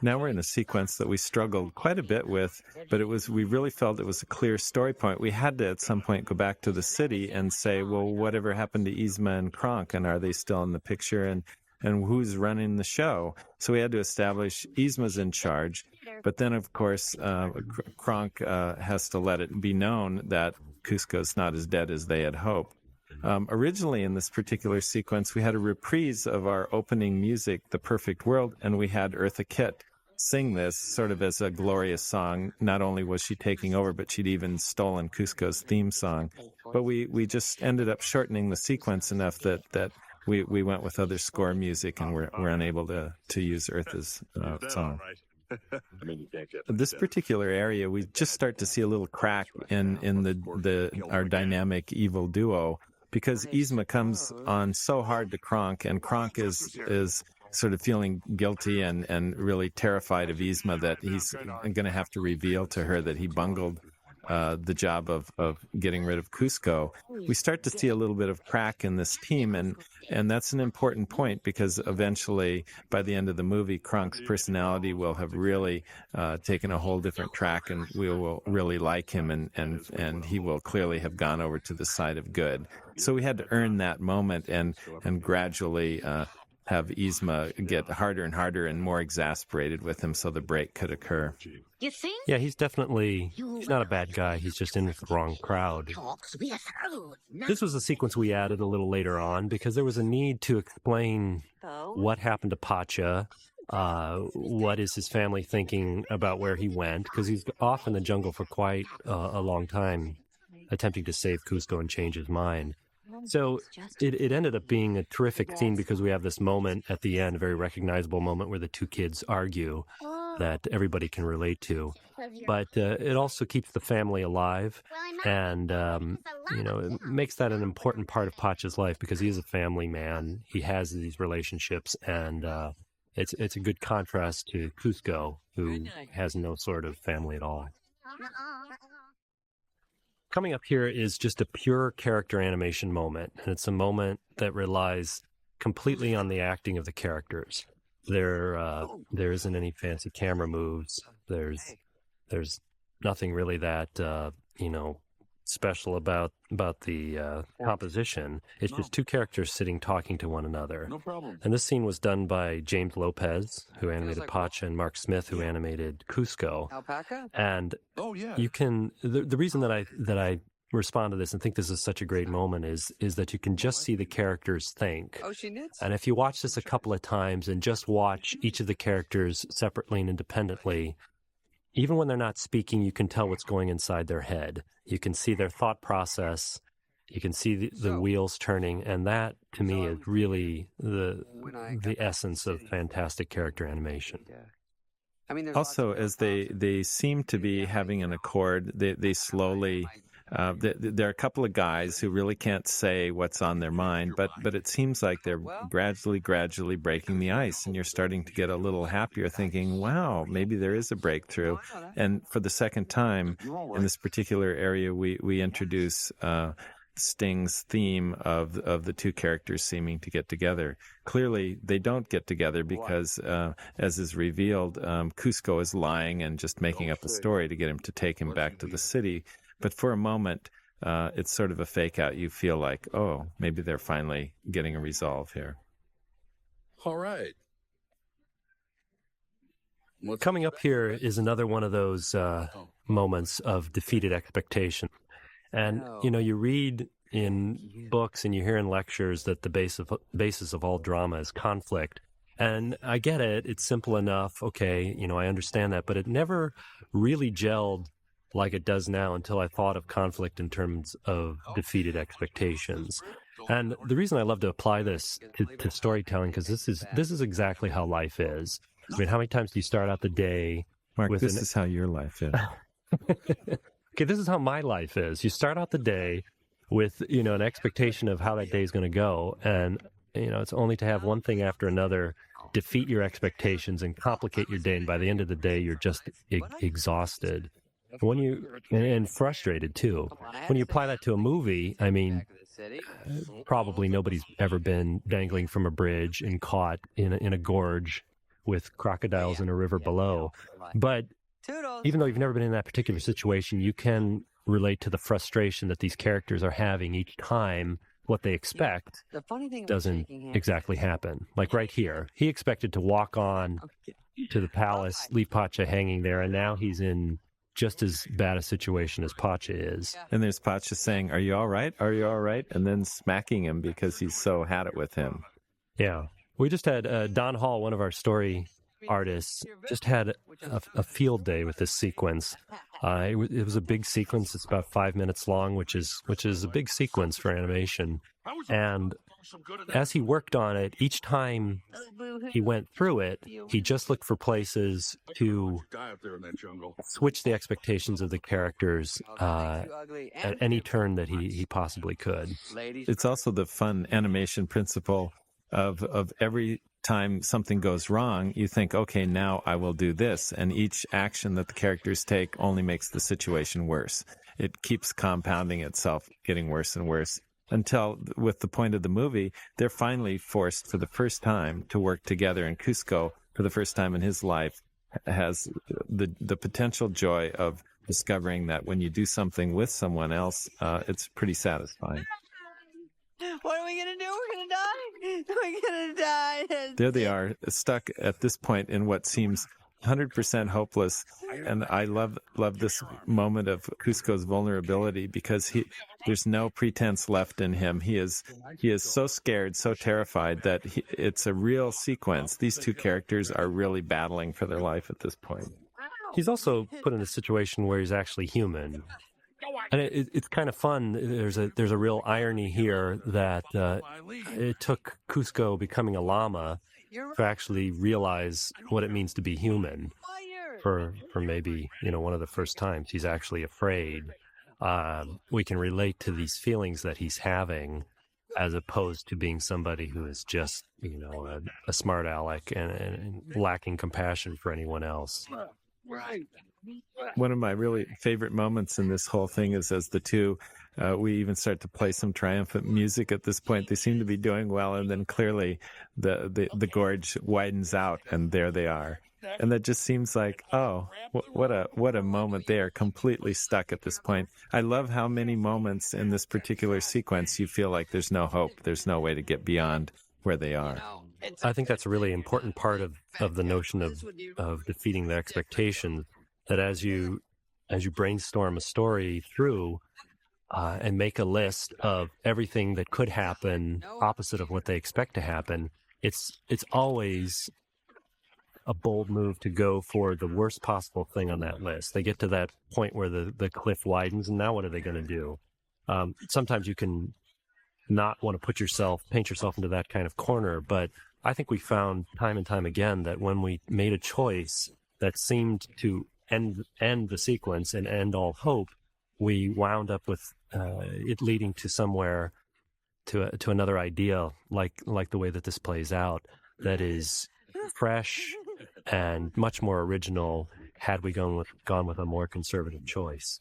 Now we're in a sequence that we struggled quite a bit with, but we really felt it was a clear story point. We had to at some point go back to the city and say, well, whatever happened to Yzma and Kronk, and are they still in the picture? And and who's running the show. So we had to establish Yzma's in charge. But then, of course, Kronk has to let it be known that Kuzco's not as dead as they had hoped. Originally, in this particular sequence, we had a reprise of our opening music, The Perfect World, and we had Eartha Kitt sing this sort of as a glorious song. Not only was she taking over, but she'd even stolen Kuzco's theme song. But we just ended up shortening the sequence enough that we went with other score music, and we're unable to use Eartha's song. This particular area, we just start to see a little crack in our dynamic evil duo, because Yzma comes on so hard to Kronk, and Kronk is sort of feeling guilty and really terrified of Yzma, that he's going to have to reveal to her that he bungled the job of getting rid of Kuzco. We start to see a little bit of crack in this team, and that's an important point, because eventually, by the end of the movie, Kronk's personality will have really taken a whole different track, and we will really like him, and he will clearly have gone over to the side of good. So we had to earn that moment and gradually have Yzma get harder and harder and more exasperated with him so the break could occur. You think? Yeah, he's not a bad guy. He's just in with the wrong crowd. This was a sequence we added a little later on because there was a need to explain what happened to Pacha, what is his family thinking about where he went, because he's off in the jungle for quite a long time, attempting to save Kuzco and change his mind. So it ended up being a terrific scene because we have this moment at the end, a very recognizable moment where the two kids argue that everybody can relate to. But it also keeps the family alive, and it makes that an important part of Pacha's life because he is a family man. He has these relationships, and it's a good contrast to Kuzco, who has no sort of family at all. Coming up here is just a pure character animation moment, and it's a moment that relies completely on the acting of the characters. There isn't any fancy camera moves. There's nothing really that special about the composition. It's just two characters sitting talking to one another. No problem. And this scene was done by James Lopez, who animated Pacha, and Mark Smith, who animated Kuzco. Alpaca? And yeah. you can the reason that I respond to this and think this is such a great moment is that you can just see the characters think. Oh, she knits? And if you watch this a couple of times and just watch each of the characters separately and independently, even when they're not speaking, you can tell what's going inside their head. You can see their thought process. You can see the wheels turning, and that, to me, is really the essence of fantastic character animation. Also, as they seem to be having an accord, they slowly... there are a couple of guys who really can't say what's on their mind, but it seems like they're gradually breaking the ice, and you're starting to get a little happier thinking, wow, maybe there is a breakthrough. And for the second time in this particular area, we introduce Sting's theme of the two characters seeming to get together. Clearly, they don't get together because, as is revealed, Kuzco is lying and just making up a story to get him to take him back to the city. But for a moment, it's sort of a fake out. You feel like, oh, maybe they're finally getting a resolve here. All right. Coming up here is another one of those moments of defeated expectation. And, you read in books and you hear in lectures that the basis of all drama is conflict. And I get it. It's simple enough. Okay, I understand that. But it never really gelled like it does now until I thought of conflict in terms of defeated expectations. And the reason I love to apply this to storytelling, because this is exactly how life is. I mean, how many times do you start out the day Mark, this is how your life is. Okay, this is how my life is. You start out the day with, an expectation of how that day is going to go. And, it's only to have one thing after another defeat your expectations and complicate your day. And by the end of the day, you're just exhausted. And frustrated too. When you apply that to a movie, I mean, probably nobody's ever been dangling from a bridge and caught in a gorge with crocodiles in a river below. But even though you've never been in that particular situation, you can relate to the frustration that these characters are having each time what they expect doesn't exactly happen. Like right here, he expected to walk on to the palace, leave Pacha hanging there, and now he's in just as bad a situation as Pacha is. And there's Pacha saying, "Are you all right? Are you all right?" And then smacking him because he's so had it with him. Yeah. We just had Don Hall, one of our story artists, just had a field day with this sequence. It was a big sequence. It's about 5 minutes long, which is a big sequence for animation. And as he worked on it, each time he went through it, he just looked for places to switch the expectations of the characters at any turn that he possibly could. It's also the fun animation principle of every time something goes wrong, you think, okay, now I will do this. And each action that the characters take only makes the situation worse. It keeps compounding itself, getting worse and worse, until, with the point of the movie, they're finally forced for the first time to work together. And Kuzco, for the first time in his life, has the potential joy of discovering that when you do something with someone else, it's pretty satisfying. What are we going to do? We're going to die? We're going to die. There they are, stuck at this point in what seems 100% hopeless. And I love this moment of Kuzco's vulnerability because there's no pretense left in him. He is so scared, so terrified that it's a real sequence. These two characters are really battling for their life at this point. He's also put in a situation where he's actually human. And it's kind of fun. There's a real irony here that it took Kuzco becoming a llama to actually realize what it means to be human. For maybe one of the first times he's actually afraid. We can relate to these feelings that he's having, as opposed to being somebody who is just a smart aleck and lacking compassion for anyone else. Right. One of my really favorite moments in this whole thing is as the two, we even start to play some triumphant music at this point. They seem to be doing well, and then clearly the gorge widens out, and there they are. And that just seems like, oh, what a moment. They are completely stuck at this point. I love how many moments in this particular sequence you feel like there's no hope. There's no way to get beyond where they are. I think that's a really important part of the notion of defeating the expectations, that as you brainstorm a story through and make a list of everything that could happen opposite of what they expect to happen, it's always a bold move to go for the worst possible thing on that list. They get to that point where the cliff widens, and now what are they going to do? Sometimes you can not want to paint yourself into that kind of corner, but I think we found time and time again that when we made a choice that seemed to end the sequence and end all hope, we wound up with it leading to somewhere, to another idea, like the way that this plays out, that is fresh and much more original had we gone with a more conservative choice.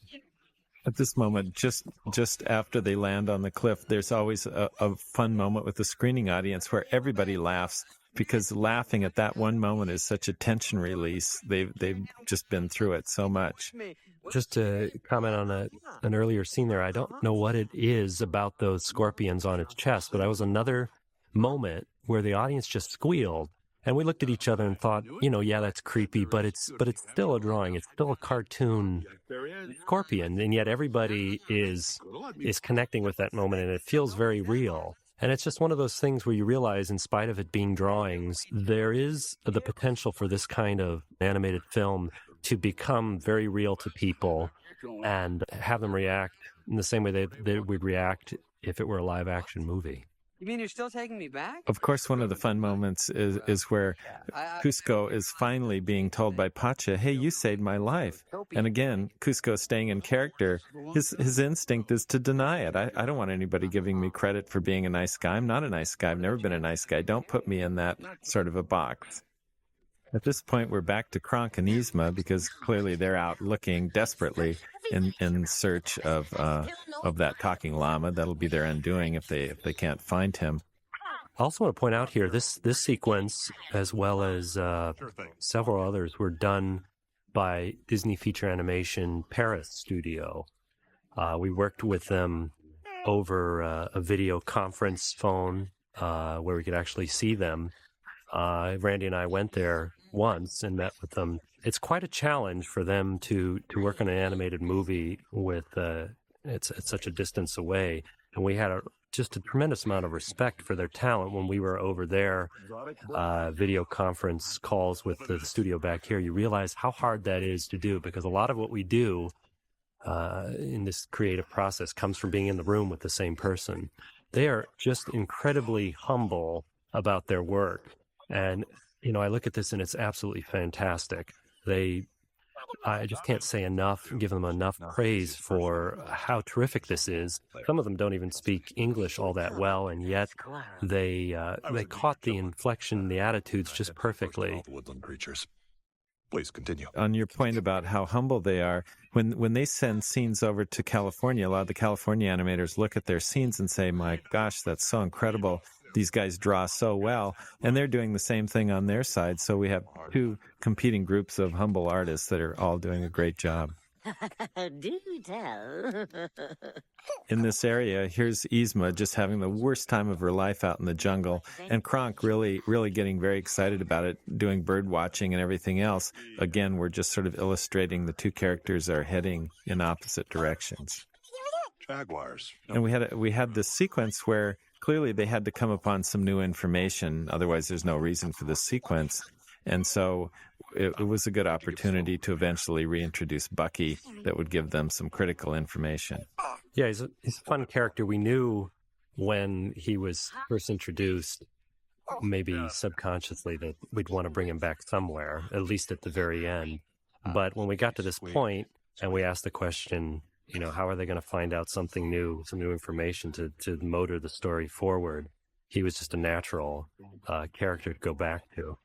At this moment, just after they land on the cliff, there's always a fun moment with the screening audience where everybody laughs, because laughing at that one moment is such a tension release. They've just been through it so much. Just to comment on an earlier scene there, I don't know what it is about those scorpions on its chest, but that was another moment where the audience just squealed. And we looked at each other and thought, yeah, that's creepy, but it's still a drawing. It's still a cartoon scorpion, and yet everybody is connecting with that moment, and it feels very real. And it's just one of those things where you realize, in spite of it being drawings, there is the potential for this kind of animated film to become very real to people and have them react in the same way they would react if it were a live-action movie. You mean you're still taking me back? Of course, one of the fun moments is where Kuzco is finally being told by Pacha, "Hey, you saved my life." And again, Kuzco staying in character, his instinct is to deny it. I don't want anybody giving me credit for being a nice guy. I'm not a nice guy. I've never been a nice guy. Don't put me in that sort of a box. At this point, we're back to Kronk and Yzma, because clearly they're out looking desperately in search of that talking llama. That'll be their undoing if they can't find him. I also want to point out here, this sequence, as well as several others, were done by Disney Feature Animation Paris Studio. We worked with them over a video conference phone where we could actually see them. Randy and I went there once and met with them. It's quite a challenge for them to work on an animated movie with it's such a distance away. And we had just a tremendous amount of respect for their talent when we were over there, video conference calls with the studio back here. You realize how hard that is to do, because a lot of what we do in this creative process comes from being in the room with the same person. They are just incredibly humble about their work. And, I look at this and it's absolutely fantastic. I just can't say enough, give them enough praise for how terrific this is. Some of them don't even speak English all that well, and yet they caught the inflection, the attitudes just perfectly. Woodland creatures. Please continue. On your point about how humble they are, when they send scenes over to California, a lot of the California animators look at their scenes and say, my gosh, that's so incredible. These guys draw so well, and they're doing the same thing on their side. So we have two competing groups of humble artists that are all doing a great job. Do tell. In this area, here's Yzma just having the worst time of her life out in the jungle, and Kronk really, really getting very excited about it, doing bird watching and everything else. Again, we're just sort of illustrating the two characters are heading in opposite directions. Jaguars. And we had this sequence where clearly they had to come upon some new information, otherwise there's no reason for this sequence. And so it was a good opportunity to eventually reintroduce Bucky that would give them some critical information. Yeah, he's a fun character. We knew when he was first introduced, maybe subconsciously, that we'd want to bring him back somewhere, at least at the very end. But when we got to this point and we asked the question, how are they going to find out something new, some new information to motor the story forward? He was just a natural character to go back to.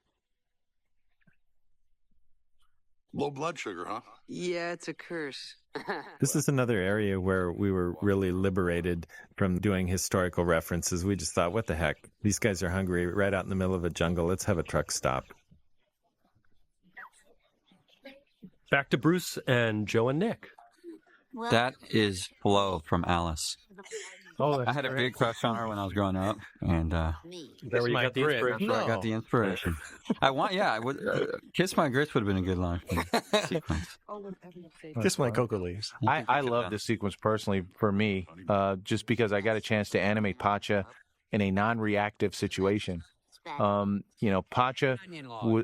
Low blood sugar, huh? Yeah, it's a curse. This is another area where we were really liberated from doing historical references. We just thought, what the heck? These guys are hungry right out in the middle of a jungle. Let's have a truck stop. Back to Bruce and Joe and Nick. That is Flo from Alice. Oh, I had a big crush on her when I was growing up, and There you got the inspiration. I got the inspiration. I would Kiss My Grits would have been a good line sequence. Kiss My Cocoa Leaves. I love this sequence personally for me, just because I got a chance to animate Pacha in a non-reactive situation. Pacha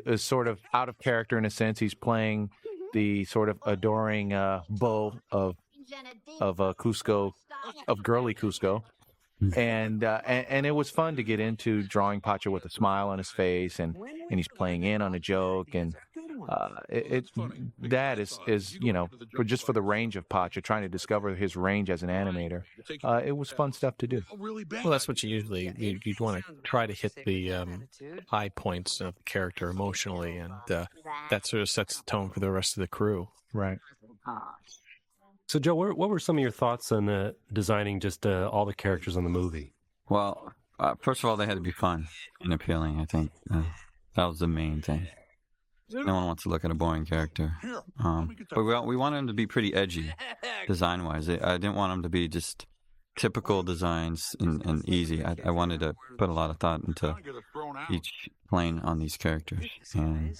is sort of out of character in a sense. He's playing the sort of adoring beau of Cusco, of girly Cusco. And it was fun to get into drawing Pacha with a smile on his face, and he's playing in on a joke, and that is for the range of Pacha, trying to discover his range as an animator. It was fun stuff to do. Well, that's what you'd want to try to hit the high points of the character emotionally, and that sort of sets the tone for the rest of the crew. Right. So, Joe, what were some of your thoughts on designing just all the characters on the movie? Well, first of all, they had to be fun and appealing, I think. That was the main thing. No one wants to look at a boring character. But we wanted them to be pretty edgy, design-wise. I didn't want them to be just typical designs and easy. I wanted to put a lot of thought into each plane on these characters. And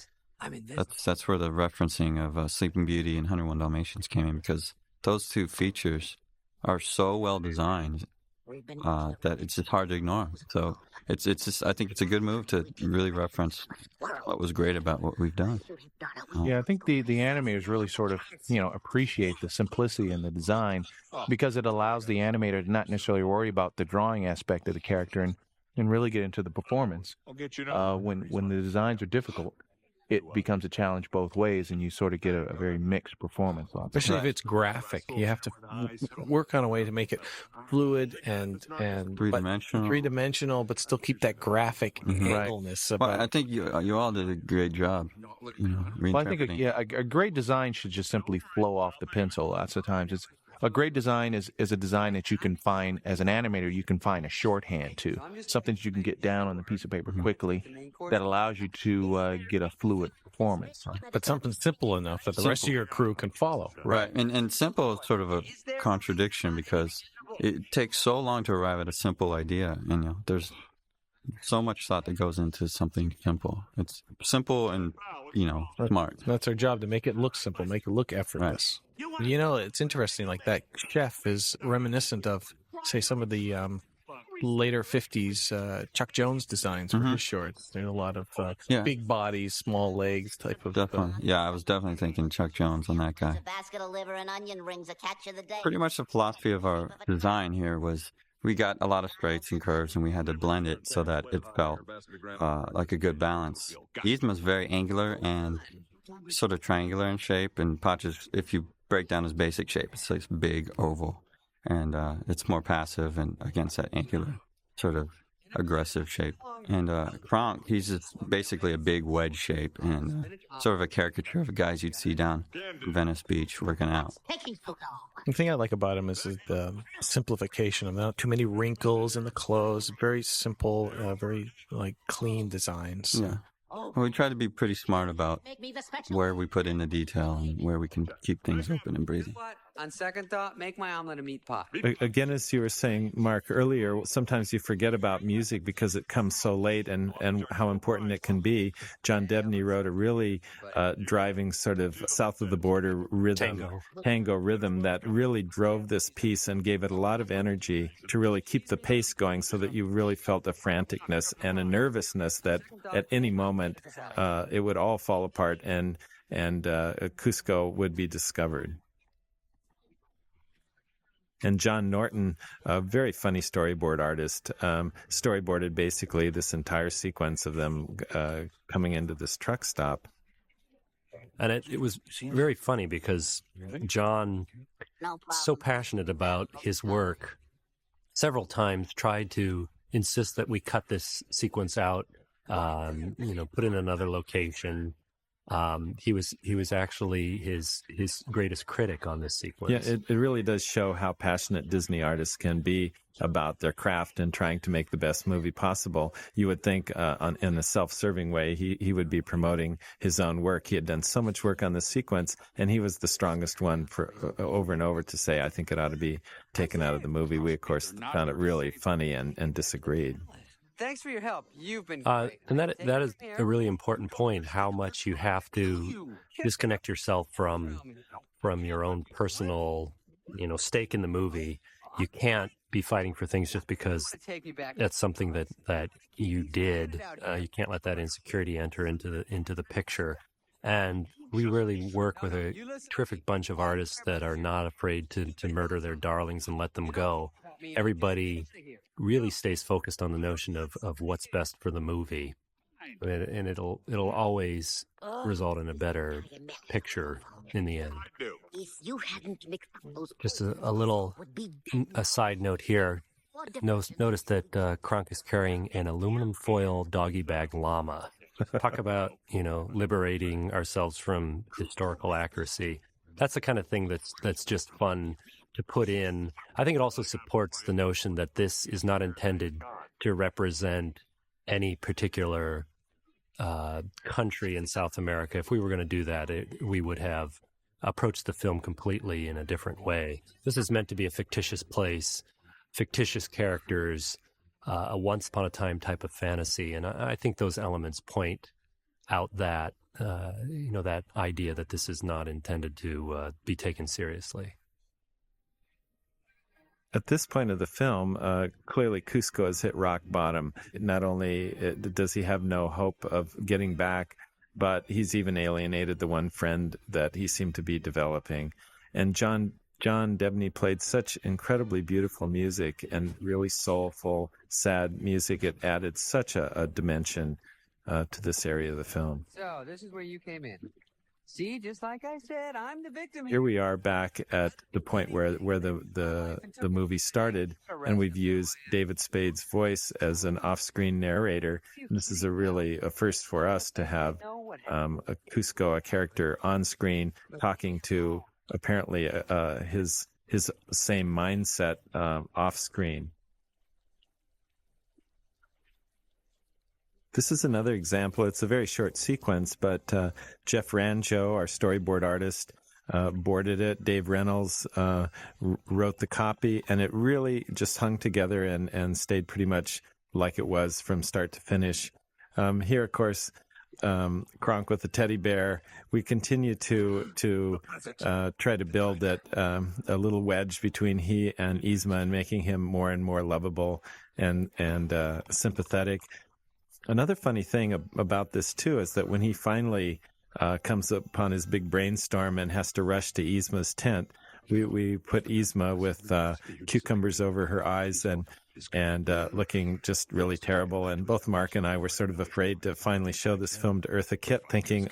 that's where the referencing of Sleeping Beauty and 101 Dalmatians came in, because those two features are so well designed that it's just hard to ignore. So it's just, I think it's a good move to really reference what was great about what we've done. Yeah, I think the animators really sort of appreciate the simplicity in the design, because it allows the animator to not necessarily worry about the drawing aspect of the character and really get into the performance. When the designs are difficult, it becomes a challenge both ways, and you sort of get a very mixed performance. Especially if it's graphic, you have to work on a way to make it fluid and three-dimensional, but still keep that graphic angleness. Well, I think you all did a great job. Well, I think a great design should just simply flow off the pencil. Lots of times, a great design is a design that you can find as an animator. You can find a shorthand to, something that you can get down on the piece of paper quickly that allows you to get a fluid performance. But something simple enough that the rest of your crew can follow. Right. And simple is sort of a contradiction, because it takes so long to arrive at a simple idea, and there's so much thought that goes into something simple. It's simple and smart. That's our job, to make it look simple, make it look effortless. Right. It's interesting. Like, that chef is reminiscent of, say, some of the later 50s Chuck Jones designs for his shorts. There's a lot of big bodies, small legs type of. Definitely. I was definitely thinking Chuck Jones on that guy. A basket of liver and onion rings, a catch of the day. Pretty much the philosophy of our design here was we got a lot of straights and curves, and we had to blend it so that it felt like a good balance. Yzma's very angular and sort of triangular in shape, and Pacha's, if you break down his basic shape, it's this big oval, and it's more passive and against that angular sort of aggressive shape. And Kronk, he's just basically a big wedge shape and sort of a caricature of guys you'd see down Venice Beach working out. The thing I like about him is the simplification of not too many wrinkles in the clothes. Very simple, very clean designs. Yeah. Well, we try to be pretty smart about where we put in the detail and where we can keep things open and breathing. On second thought, make my omelet a meat pie. Again, as you were saying, Mark, earlier, sometimes you forget about music because it comes so late and how important it can be. John Debney wrote a really driving sort of south of the border rhythm, tango rhythm that really drove this piece and gave it a lot of energy to really keep the pace going so that you really felt a franticness and a nervousness that at any moment it would all fall apart and Cusco would be discovered. And John Norton, a very funny storyboard artist, storyboarded basically this entire sequence of them coming into this truck stop. And it was very funny because John, so passionate about his work, several times tried to insist that we cut this sequence out, put in another location. He was actually his greatest critic on this sequence. Yeah, it really does show how passionate Disney artists can be about their craft and trying to make the best movie possible. You would think in a self-serving way he would be promoting his own work. He had done so much work on this sequence, and he was the strongest one for over and over to say, I think it ought to be taken out of the movie. We, of course, found it really funny and disagreed. Thanks for your help. You've been great. And that is a really important point, how much you have to disconnect yourself from your own personal, stake in the movie. You can't be fighting for things just because that's something that you did. You can't let that insecurity enter into the picture. And we really work with a terrific bunch of artists that are not afraid to murder their darlings and let them go. Everybody really stays focused on the notion of what's best for the movie, and it'll always result in a better picture in the end. Just a little side note here. Notice that Kronk is carrying an aluminum foil doggy bag llama. Talk about liberating ourselves from historical accuracy. That's the kind of thing that's just fun to put in. I think it also supports the notion that this is not intended to represent any particular country in South America. If we were going to do that, we would have approached the film completely in a different way. This is meant to be a fictitious place, fictitious characters, a once-upon-a-time type of fantasy, and I think those elements point out that, that idea that this is not intended to be taken seriously. At this point of the film, clearly Cusco has hit rock bottom. Not only does he have no hope of getting back, but he's even alienated the one friend that he seemed to be developing. And John Debney played such incredibly beautiful music and really soulful, sad music. It added such a dimension to this area of the film. So, this is where you came in. See, just like I said, I'm the victim. Here we are back at the point where the movie started, and we've used David Spade's voice as an off-screen narrator. This is a first for us to have a Cusco, a character on screen, talking to apparently his same mindset off screen. This is another example. It's a very short sequence, but Jeff Ranjo, our storyboard artist, boarded it. Dave Reynolds wrote the copy, and it really just hung together and stayed pretty much like it was from start to finish. Here, of course, Kronk with the teddy bear. We continue to try to build a little wedge between he and Yzma, and making him more and more lovable and sympathetic. Another funny thing about this too is that when he finally comes upon his big brainstorm and has to rush to Yzma's tent, we put Yzma with cucumbers over her eyes and looking just really terrible. And both Mark and I were sort of afraid to finally show this film to Eartha Kitt, thinking,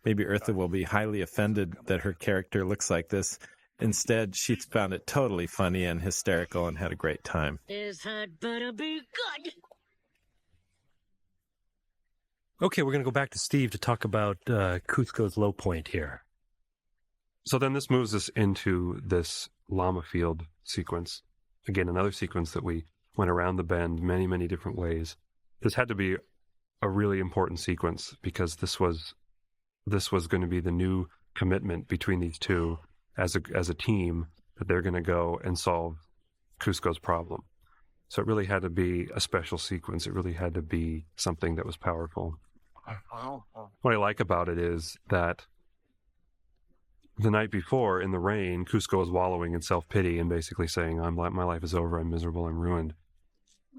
maybe Eartha will be highly offended that her character looks like this. Instead, she found it totally funny and hysterical and had a great time. This had better be good. Okay, we're going to go back to Steve to talk about Kuzco's low point here. So then this moves us into this llama field sequence. Again, another sequence that we went around the bend many, many different ways. This had to be a really important sequence because this was going to be the new commitment between these two as a team, that they're going to go and solve Kuzco's problem. So it really had to be a special sequence. It really had to be something that was powerful. What I like about it is that the night before, in the rain, Kuzco is wallowing in self-pity and basically saying, my life is over, I'm miserable, I'm ruined.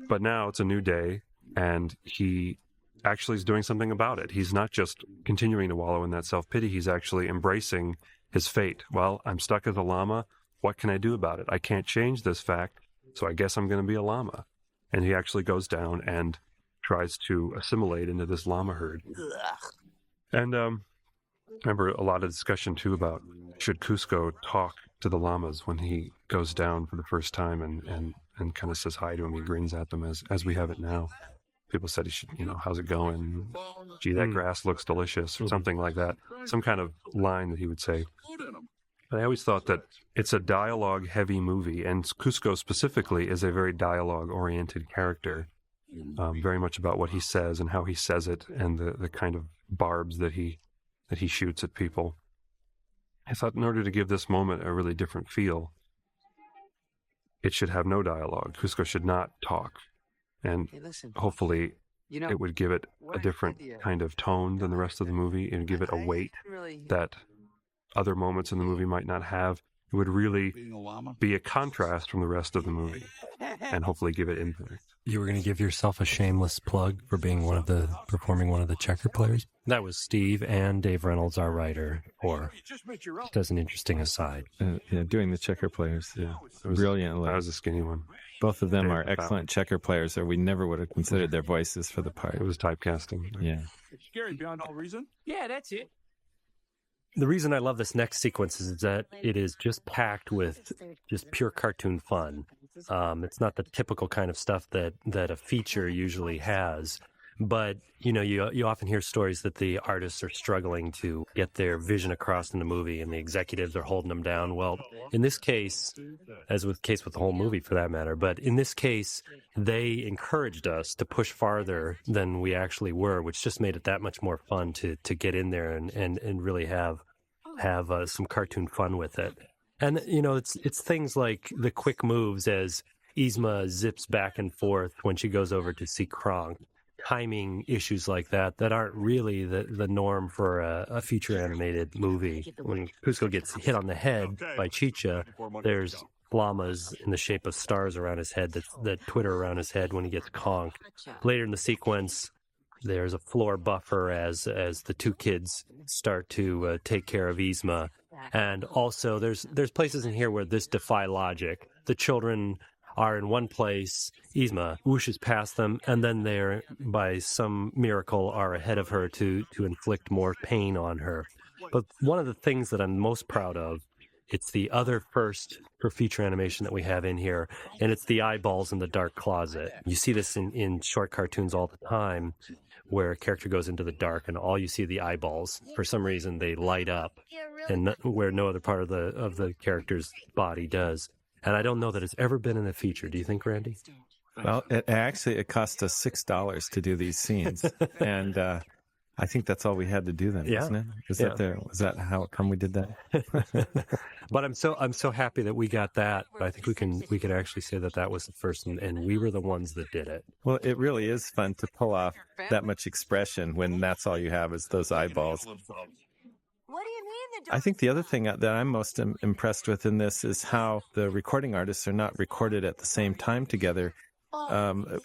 But now it's a new day, and he actually is doing something about it. He's not just continuing to wallow in that self-pity, he's actually embracing his fate. Well, I'm stuck as a llama. What can I do about it? I can't change this fact, so I guess I'm going to be a llama. And he actually goes down and tries to assimilate into this llama herd. And I remember a lot of discussion, too, about should Kuzco talk to the llamas when he goes down for the first time and kind of says hi to them. He grins at them as we have it now. People said he should, how's it going? Gee, that grass looks delicious, or something like that. Some kind of line that he would say. But I always thought that it's a dialogue-heavy movie, and Kuzco specifically is a very dialogue-oriented character. Very much about what he says and how he says it, and the kind of barbs that he shoots at people. I thought in order to give this moment a really different feel, it should have no dialogue. Kuzco should not talk. And hopefully it would give it a different kind of tone than the rest of the movie, and give it a weight that other moments in the movie might not have. It would really be a contrast from the rest of the movie, and hopefully give it impact. You were going to give yourself a shameless plug for being performing one of the checker players? That was Steve and Dave Reynolds, our writer, or just as an interesting aside. Doing the checker players brilliantly. I was a skinny one. Both of them are excellent checker players, or we never would have considered their voices for the part. It was typecasting. Yeah. It's scary beyond all reason. Yeah, that's it. The reason I love this next sequence is that it is just packed with just pure cartoon fun. It's not the typical kind of stuff that a feature usually has. But, you often hear stories that the artists are struggling to get their vision across in the movie, and the executives are holding them down. Well, in this case, as with the case with the whole movie for that matter, but in this case, they encouraged us to push farther than we actually were, which just made it that much more fun to get in there and really have some cartoon fun with it. And, it's things like the quick moves as Yzma zips back and forth when she goes over to see Kronk. Timing issues like that aren't really the norm for a feature animated movie. When Kuzco gets hit on the head by Chicha, there's llamas in the shape of stars around his head that twitter around his head when he gets conked. Later in the sequence, there's a floor buffer as the two kids start to take care of Yzma. And also there's places in here where this defy logic. The children are in one place, Yzma whooshes past them, and then they're, by some miracle, are ahead of her to inflict more pain on her. But one of the things that I'm most proud of, it's the other first for feature animation that we have in here, and it's the eyeballs in the dark closet. You see this in short cartoons all the time, where a character goes into the dark and all you see are the eyeballs. For some reason, they light up, and where no other part of the character's body does. And I don't know that it's ever been in a feature. Do you think, Randy? Well, it cost us $6 to do these scenes. And I think that's all we had to do then, wasn't it? Was that how come we did that? But I'm so happy that we got that. But I think we could actually say that was the first, and we were the ones that did it. Well, it really is fun to pull off that much expression when that's all you have is those eyeballs. What do you mean? I think the other thing that I'm most impressed with in this is how the recording artists are not recorded at the same time together.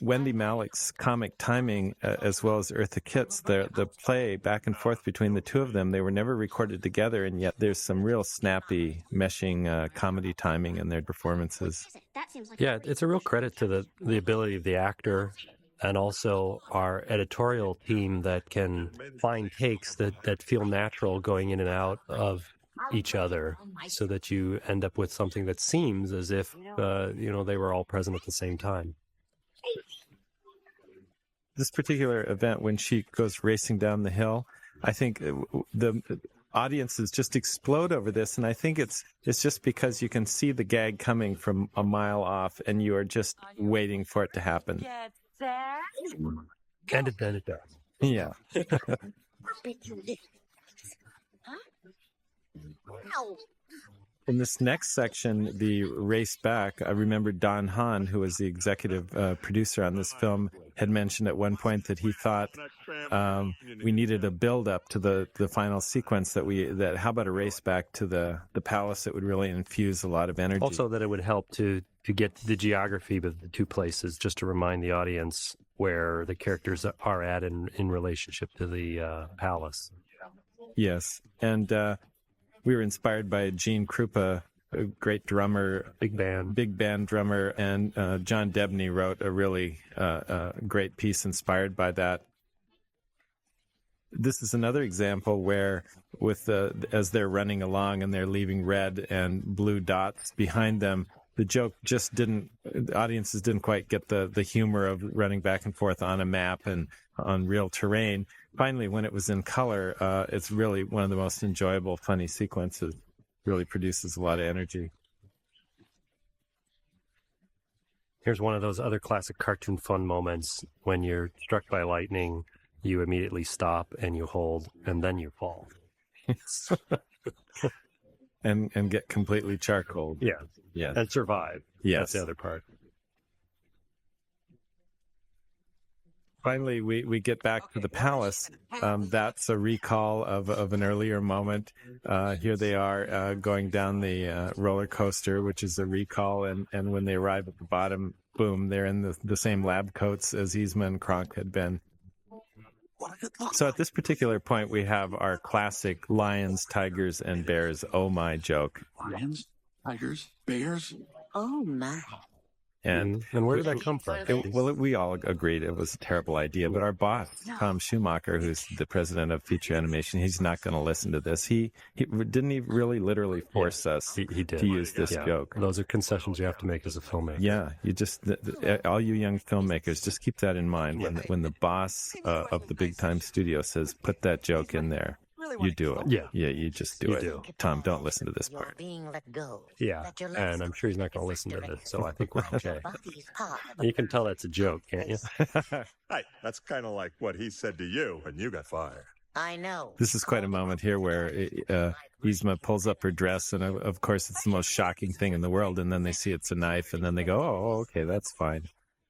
Wendy Malick's comic timing, as well as Eartha Kitt's, the play back and forth between the two of them, they were never recorded together, and yet there's some real snappy, meshing comedy timing in their performances. Yeah, it's a real credit to the ability of the actor and also our editorial team that can find takes that feel natural going in and out of each other so that you end up with something that seems as if, they were all present at the same time. This particular event, when she goes racing down the hill, I think the audiences just explode over this, and I think it's just because you can see the gag coming from a mile off, and you are just waiting for it to happen. And then it does. Yeah. In this next section, the race back, I remember Don Hahn, who was the executive producer on this film, had mentioned at one point that he thought we needed a build-up to the final sequence, that how about a race back to the palace that would really infuse a lot of energy. Also that it would help to get the geography of the two places, just to remind the audience where the characters are at in relationship to the palace. Yes, and we were inspired by Gene Krupa, a great drummer, big band drummer, and John Debney wrote a really great piece inspired by that. This is another example where, as they're running along and they're leaving red and blue dots behind them, the joke just the audiences didn't quite get the humor of running back and forth on a map and on real terrain. Finally, when it was in color, it's really one of the most enjoyable, funny sequences. Really produces a lot of energy. Here's one of those other classic cartoon fun moments. When you're struck by lightning, you immediately stop and you hold, and then you fall. and get completely charcoaled. Yeah. Yeah. And survive. Yes. That's the other part. Finally, we get back to the palace. That's a recall of an earlier moment. Here they are going down the roller coaster, which is a recall. And when they arrive at the bottom, boom, they're in the same lab coats as Yzma and Kronk had been. So at this particular point, we have our classic lions, tigers, and bears, oh my joke. Lions, tigers, bears? Oh my. And where did that come from? We all agreed it was a terrible idea, but our boss, Tom Schumacher, who's the president of Feature Animation, he's not going to listen to this. He didn't really literally force us to use this joke. Those are concessions you have to make as a filmmaker. Yeah, you just all you young filmmakers, just keep that in mind when the boss of the big time studio says put that joke in there. You do it. Yeah, you just do it. Tom, don't listen to this part. Yeah, and I'm sure he's not going to listen to this, so I think we're okay. You can tell that's a joke, can't you? Hey, that's kind of like what he said to you when you got fired. I know. This is quite a moment here where Yzma pulls up her dress, and of course it's the most shocking thing in the world, and then they see it's a knife, and then they go, oh, okay, that's fine.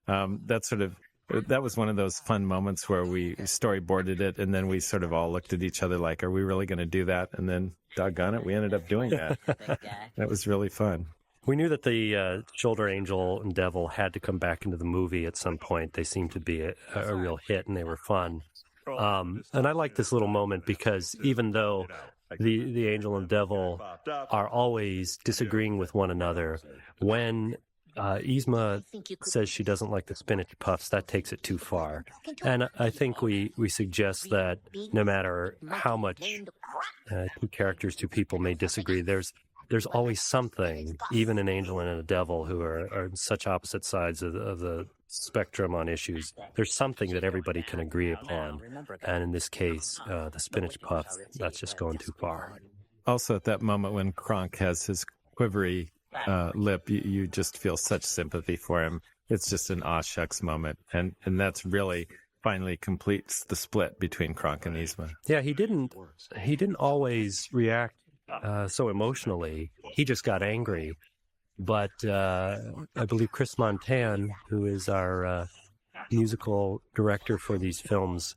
That was one of those fun moments where we storyboarded it, and then we sort of all looked at each other like, are we really going to do that? And then, doggone it, we ended up doing that. That was really fun. We knew that the Shoulder Angel and Devil had to come back into the movie at some point. They seemed to be a real hit, and they were fun. And I like this little moment because even though the Angel and Devil are always disagreeing with one another, when Yzma says she doesn't like the spinach puffs, that takes it too far. And I think we suggest that no matter how much two people may disagree, there's always something, even an angel and a devil who are such opposite sides of the spectrum on issues. There's something that everybody can agree upon. And in this case, the spinach puff, that's just going too far. Also, at that moment when Kronk has his quivery lip, you just feel such sympathy for him. It's just an aw shucks moment, and that's really finally completes the split between Kronk and Yzma. Yeah, he didn't always react so emotionally. He just got angry. But I believe Chris Montan, who is our musical director for these films,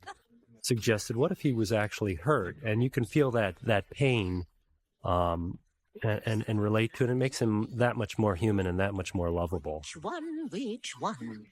suggested, what if he was actually hurt? And you can feel that pain and relate to it. It makes him that much more human and that much more lovable. Which one?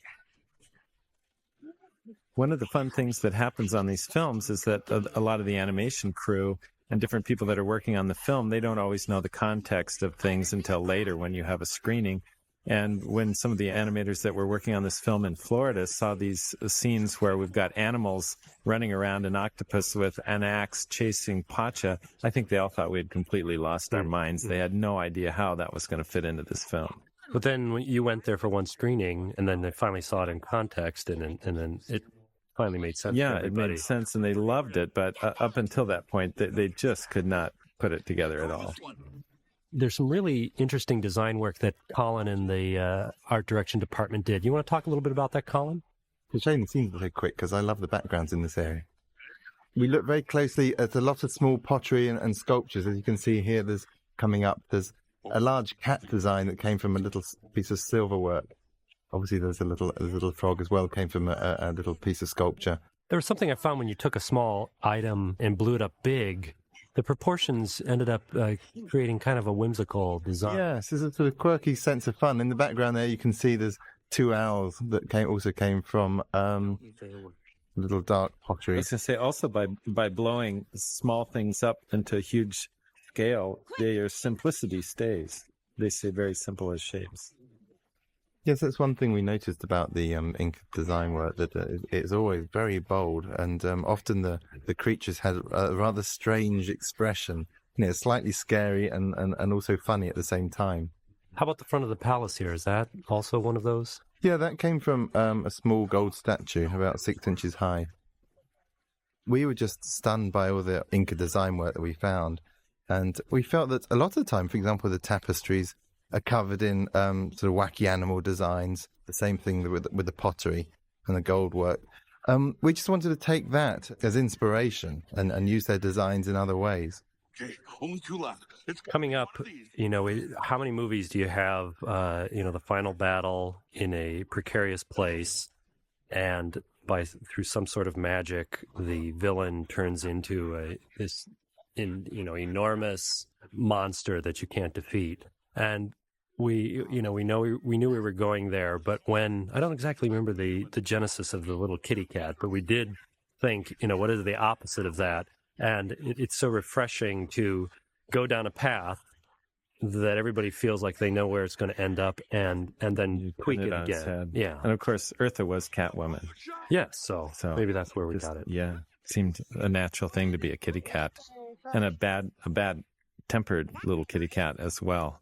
One of the fun things that happens on these films is that a lot of the animation crew and different people that are working on the film, they don't always know the context of things until later when you have a screening. And when some of the animators that were working on this film in Florida saw these scenes where we've got animals running around, an octopus with an axe chasing Pacha, I think they all thought we had completely lost our minds. They had no idea how that was going to fit into this film. But then when you went there for one screening, and then they finally saw it in context, and then it finally made sense. Yeah, it made sense, and they loved it. But up until that point, they just could not put it together at all. There's some really interesting design work that Colin and the art direction department did. You want to talk a little bit about that, Colin? It's a shame the scenes are so quick because I love the backgrounds in this area. We look very closely at a lot of small pottery and sculptures. As you can see here, there's a large cat design that came from a little piece of silverwork. Obviously, there's a little frog as well, came from a little piece of sculpture. There was something I found when you took a small item and blew it up big. The proportions ended up creating kind of a whimsical design. Yes, there's a sort of quirky sense of fun. In the background there, you can see there's two owls that came from little dark pottery. I was going to say, also by blowing small things up into a huge scale, their simplicity stays. They stay very simple as shapes. Yes, that's one thing we noticed about the ink design work, that it's always very bold, and often the creatures had a rather strange expression. You know, slightly scary and also funny at the same time. How about the front of the palace here? Is that also one of those? Yeah, that came from a small gold statue, about 6 inches high. We were just stunned by all the Inca design work that we found, and we felt that a lot of the time, for example, the tapestries are covered in sort of wacky animal designs. The same thing with the pottery and the gold work. We just wanted to take that as inspiration and use their designs in other ways. Okay, only two left. Coming up, how many movies do you have, the final battle in a precarious place, and through some sort of magic, the villain turns into this enormous monster that you can't defeat. And we knew we were going there, but when I don't exactly remember the genesis of the little kitty cat, but we did think, what is the opposite of that? And it's so refreshing to go down a path that everybody feels like they know where it's going to end up, and then tweak it again. Yeah, and of course, Eartha was Catwoman. Yes, so maybe that's where we got it. Yeah, seemed a natural thing to be a kitty cat, and a bad tempered little kitty cat as well.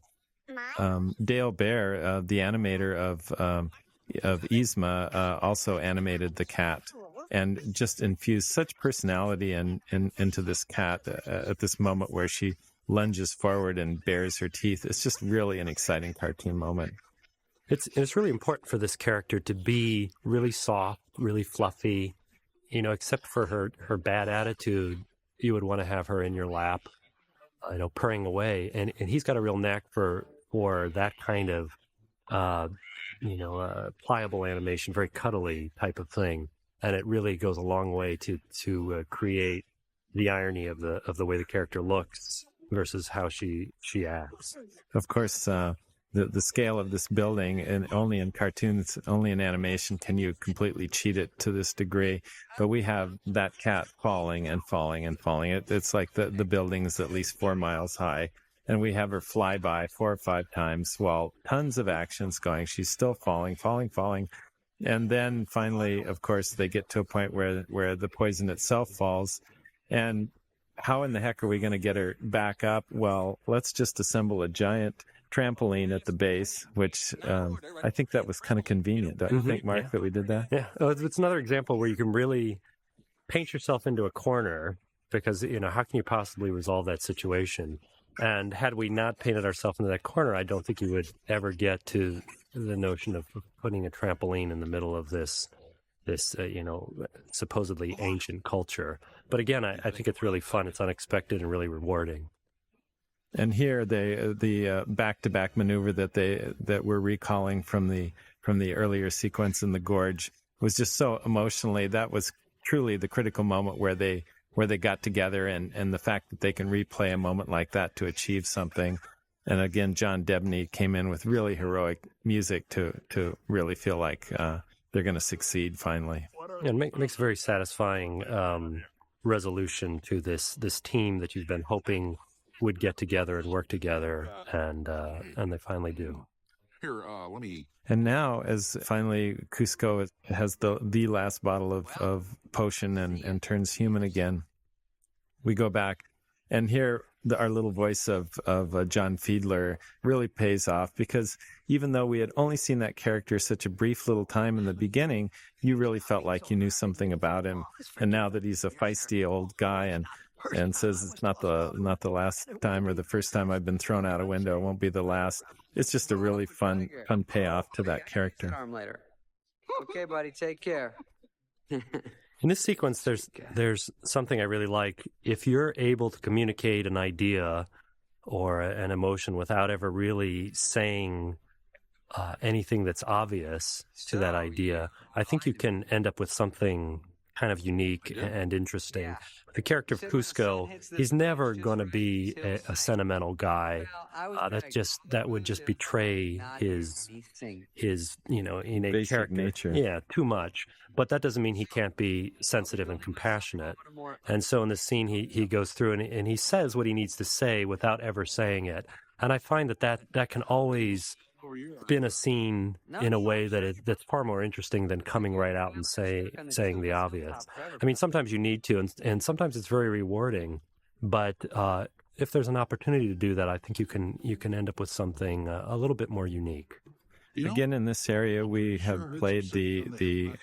Dale Bear, the animator of Yzma, also animated the cat and just infused such personality into this cat at this moment where she lunges forward and bares her teeth. It's just really an exciting cartoon moment. It's really important for this character to be really soft, really fluffy, except for her bad attitude. You would want to have her in your lap, purring away. And he's got a real knack for that kind of, pliable animation, very cuddly type of thing. And it really goes a long way to create the irony of the way the character looks versus how she acts. Of course, the scale of this building, and only in cartoons, only in animation can you completely cheat it to this degree. But we have that cat falling and falling and falling. It's like the building is at least 4 miles high. And we have her fly by 4 or 5 times while tons of action's going. She's still falling. And then finally, of course, they get to a point where the poison itself falls. And how in the heck are we going to get her back up? Well, let's just assemble a giant trampoline at the base, which I think that was kind of convenient. Don't you think, Mark, that we did that? Yeah. It's another example where you can really paint yourself into a corner because, how can you possibly resolve that situation? And had we not painted ourselves into that corner, I don't think you would ever get to the notion of putting a trampoline in the middle of this this supposedly ancient culture. But again, I think it's really fun. It's unexpected and really rewarding. And here, the back-to-back maneuver that we're recalling from the earlier sequence in the gorge was just so emotionally. That was truly the critical moment where they got together, and the fact that they can replay a moment like that to achieve something. And again, John Debney came in with really heroic music to really feel like they're going to succeed finally. And makes a very satisfying resolution to this team that you've been hoping would get together and work together, and they finally do. Here, let me. And now, as finally Cusco has the last bottle of potion and turns human again, we go back, and here our little voice of John Fiedler really pays off, because even though we had only seen that character such a brief little time in the beginning, you really felt like you knew something about him. And now that he's a feisty old guy and says it's not the last time or the first time I've been thrown out a window, it won't be the last. It's just a really fun payoff to that character. Later. Okay, buddy, take care. In this sequence, there's something I really like. If you're able to communicate an idea or an emotion without ever really saying anything that's obvious to that idea, I think you can end up with something kind of unique and interesting. The character of Cusco, he's never going to be a sentimental guy. That would just betray his innate basic character. Nature. Yeah, too much. But that doesn't mean he can't be sensitive and compassionate. And so in this scene, he goes through and he says what he needs to say without ever saying it. And I find that can always spin a scene in a way that's far more interesting than coming right out and saying the obvious. I mean, sometimes you need to, and sometimes it's very rewarding. But if there's an opportunity to do that, I think you can end up with something a little bit more unique. Again, in this area, we have played the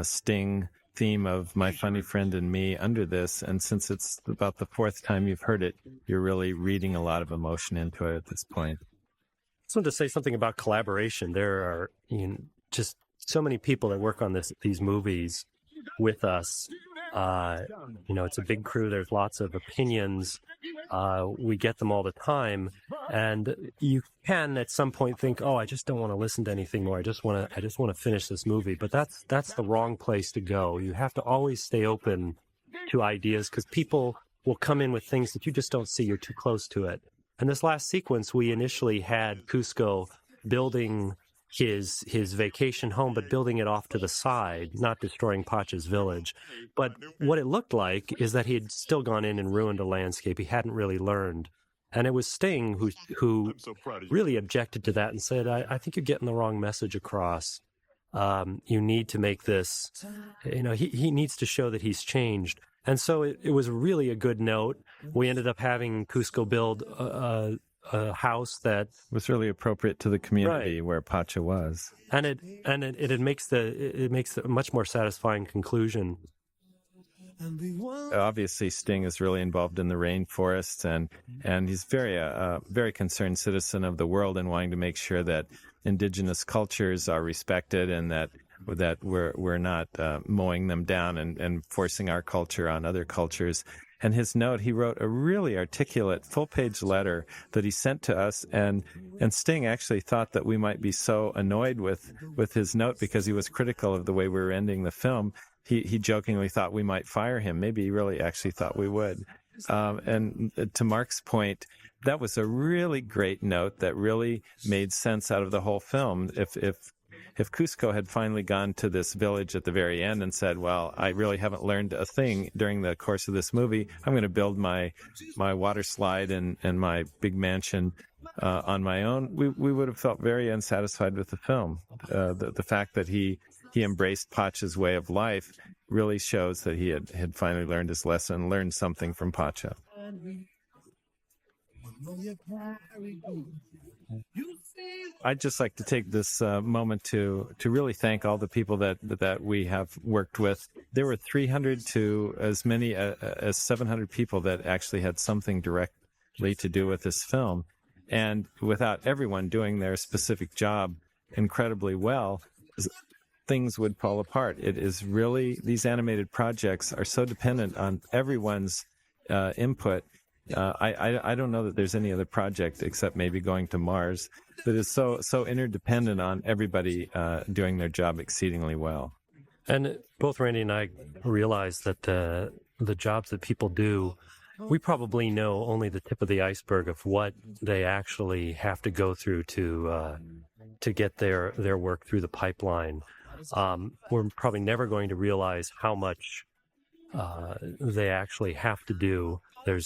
Sting theme of My Funny Friend and Me under this, and since it's about the fourth time you've heard it, you're really reading a lot of emotion into it at this point. I just wanted to say something about collaboration. There are just so many people that work on these movies with us. It's a big crew. There's lots of opinions. We get them all the time, and you can at some point think, "Oh, I just don't want to listen to anything more. I just want to finish this movie." But that's the wrong place to go. You have to always stay open to ideas, because people will come in with things that you just don't see. You're too close to it. And this last sequence, we initially had Cusco building his vacation home, but building it off to the side, not destroying Pacha's village. But what it looked like is that he had still gone in and ruined a landscape. He hadn't really learned. And it was Sting who really objected to that and said, I think you're getting the wrong message across. You need to make this, he needs to show that he's changed. And so it was really a good note. We ended up having Cusco build a house that was really appropriate to the community where Pacha was, and it makes a much more satisfying conclusion. Obviously, Sting is really involved in the rainforests, and he's very concerned citizen of the world, and wanting to make sure that indigenous cultures are respected, and that we're not mowing them down and forcing our culture on other cultures. And his note, he wrote a really articulate, full-page letter that he sent to us, and Sting actually thought that we might be so annoyed with his note because he was critical of the way we were ending the film. He jokingly thought we might fire him. Maybe he really actually thought we would. And to Mark's point, that was a really great note that really made sense out of the whole film. If Cusco had finally gone to this village at the very end and said, well, I really haven't learned a thing during the course of this movie, I'm going to build my water slide and my big mansion on my own, we would have felt very unsatisfied with the film. The fact that he embraced Pacha's way of life really shows that he had finally learned his lesson, learned something from Pacha. I'd just like to take this moment to really thank all the people that we have worked with. There were 300 to as many as 700 people that actually had something directly to do with this film. And without everyone doing their specific job incredibly well, things would fall apart. It is really, these animated projects are so dependent on everyone's input. I don't know that there's any other project except maybe going to Mars that is so interdependent on everybody doing their job exceedingly well. And both Randy and I realize that the jobs that people do, we probably know only the tip of the iceberg of what they actually have to go through to get their work through the pipeline. We're probably never going to realize how much they actually have to do.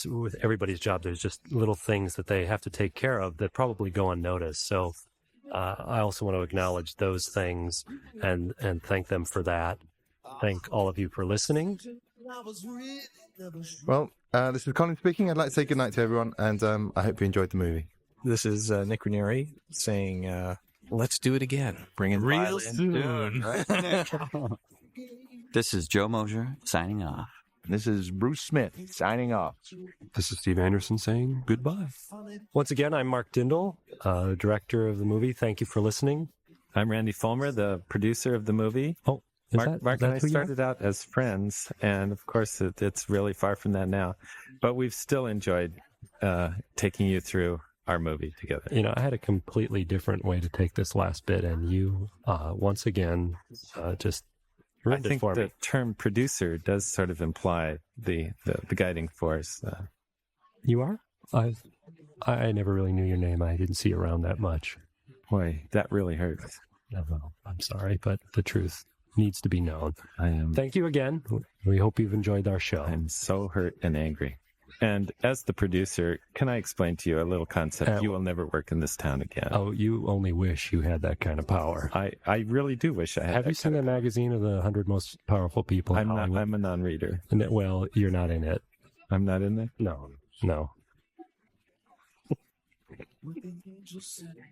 With everybody's job, there's just little things that they have to take care of that probably go unnoticed. So I also want to acknowledge those things and thank them for that. Thank all of you for listening. Well, this is Colin speaking. I'd like to say goodnight to everyone, and I hope you enjoyed the movie. This is Nick Ranieri saying, let's do it again. Bring in real soon. This is Joe Mosier signing off. This is Bruce Smith signing off. This is Steve Anderson saying goodbye. Once again, I'm Mark Dindal, director of the movie. Thank you for listening. I'm Randy Fullmer, the producer of the movie. Oh, Mark and I started out as friends, and of course it's really far from that now. But we've still enjoyed taking you through our movie together. You know, I had a completely different way to take this last bit, and you, once again, just ruined it for me. I think the term producer does sort of imply the guiding force. You are? I never really knew your name. I didn't see you around that much. Boy, that really hurts. Well, I'm sorry, but the truth needs to be known. I am. Thank you again. We hope you've enjoyed our show. I'm so hurt and angry. And as the producer, can I explain to you a little concept? You will never work in this town again. Oh, you only wish you had that kind of power. I really do wish I had. Have you seen the magazine of the 100 most powerful people? I'm a non-reader. Well, you're not in it. I'm not in there? No.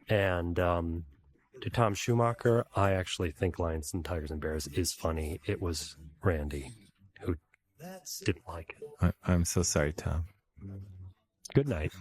And to Tom Schumacher, I actually think Lions and Tigers and Bears is funny. It was Randy who didn't like it. I'm so sorry, Tom. Good night.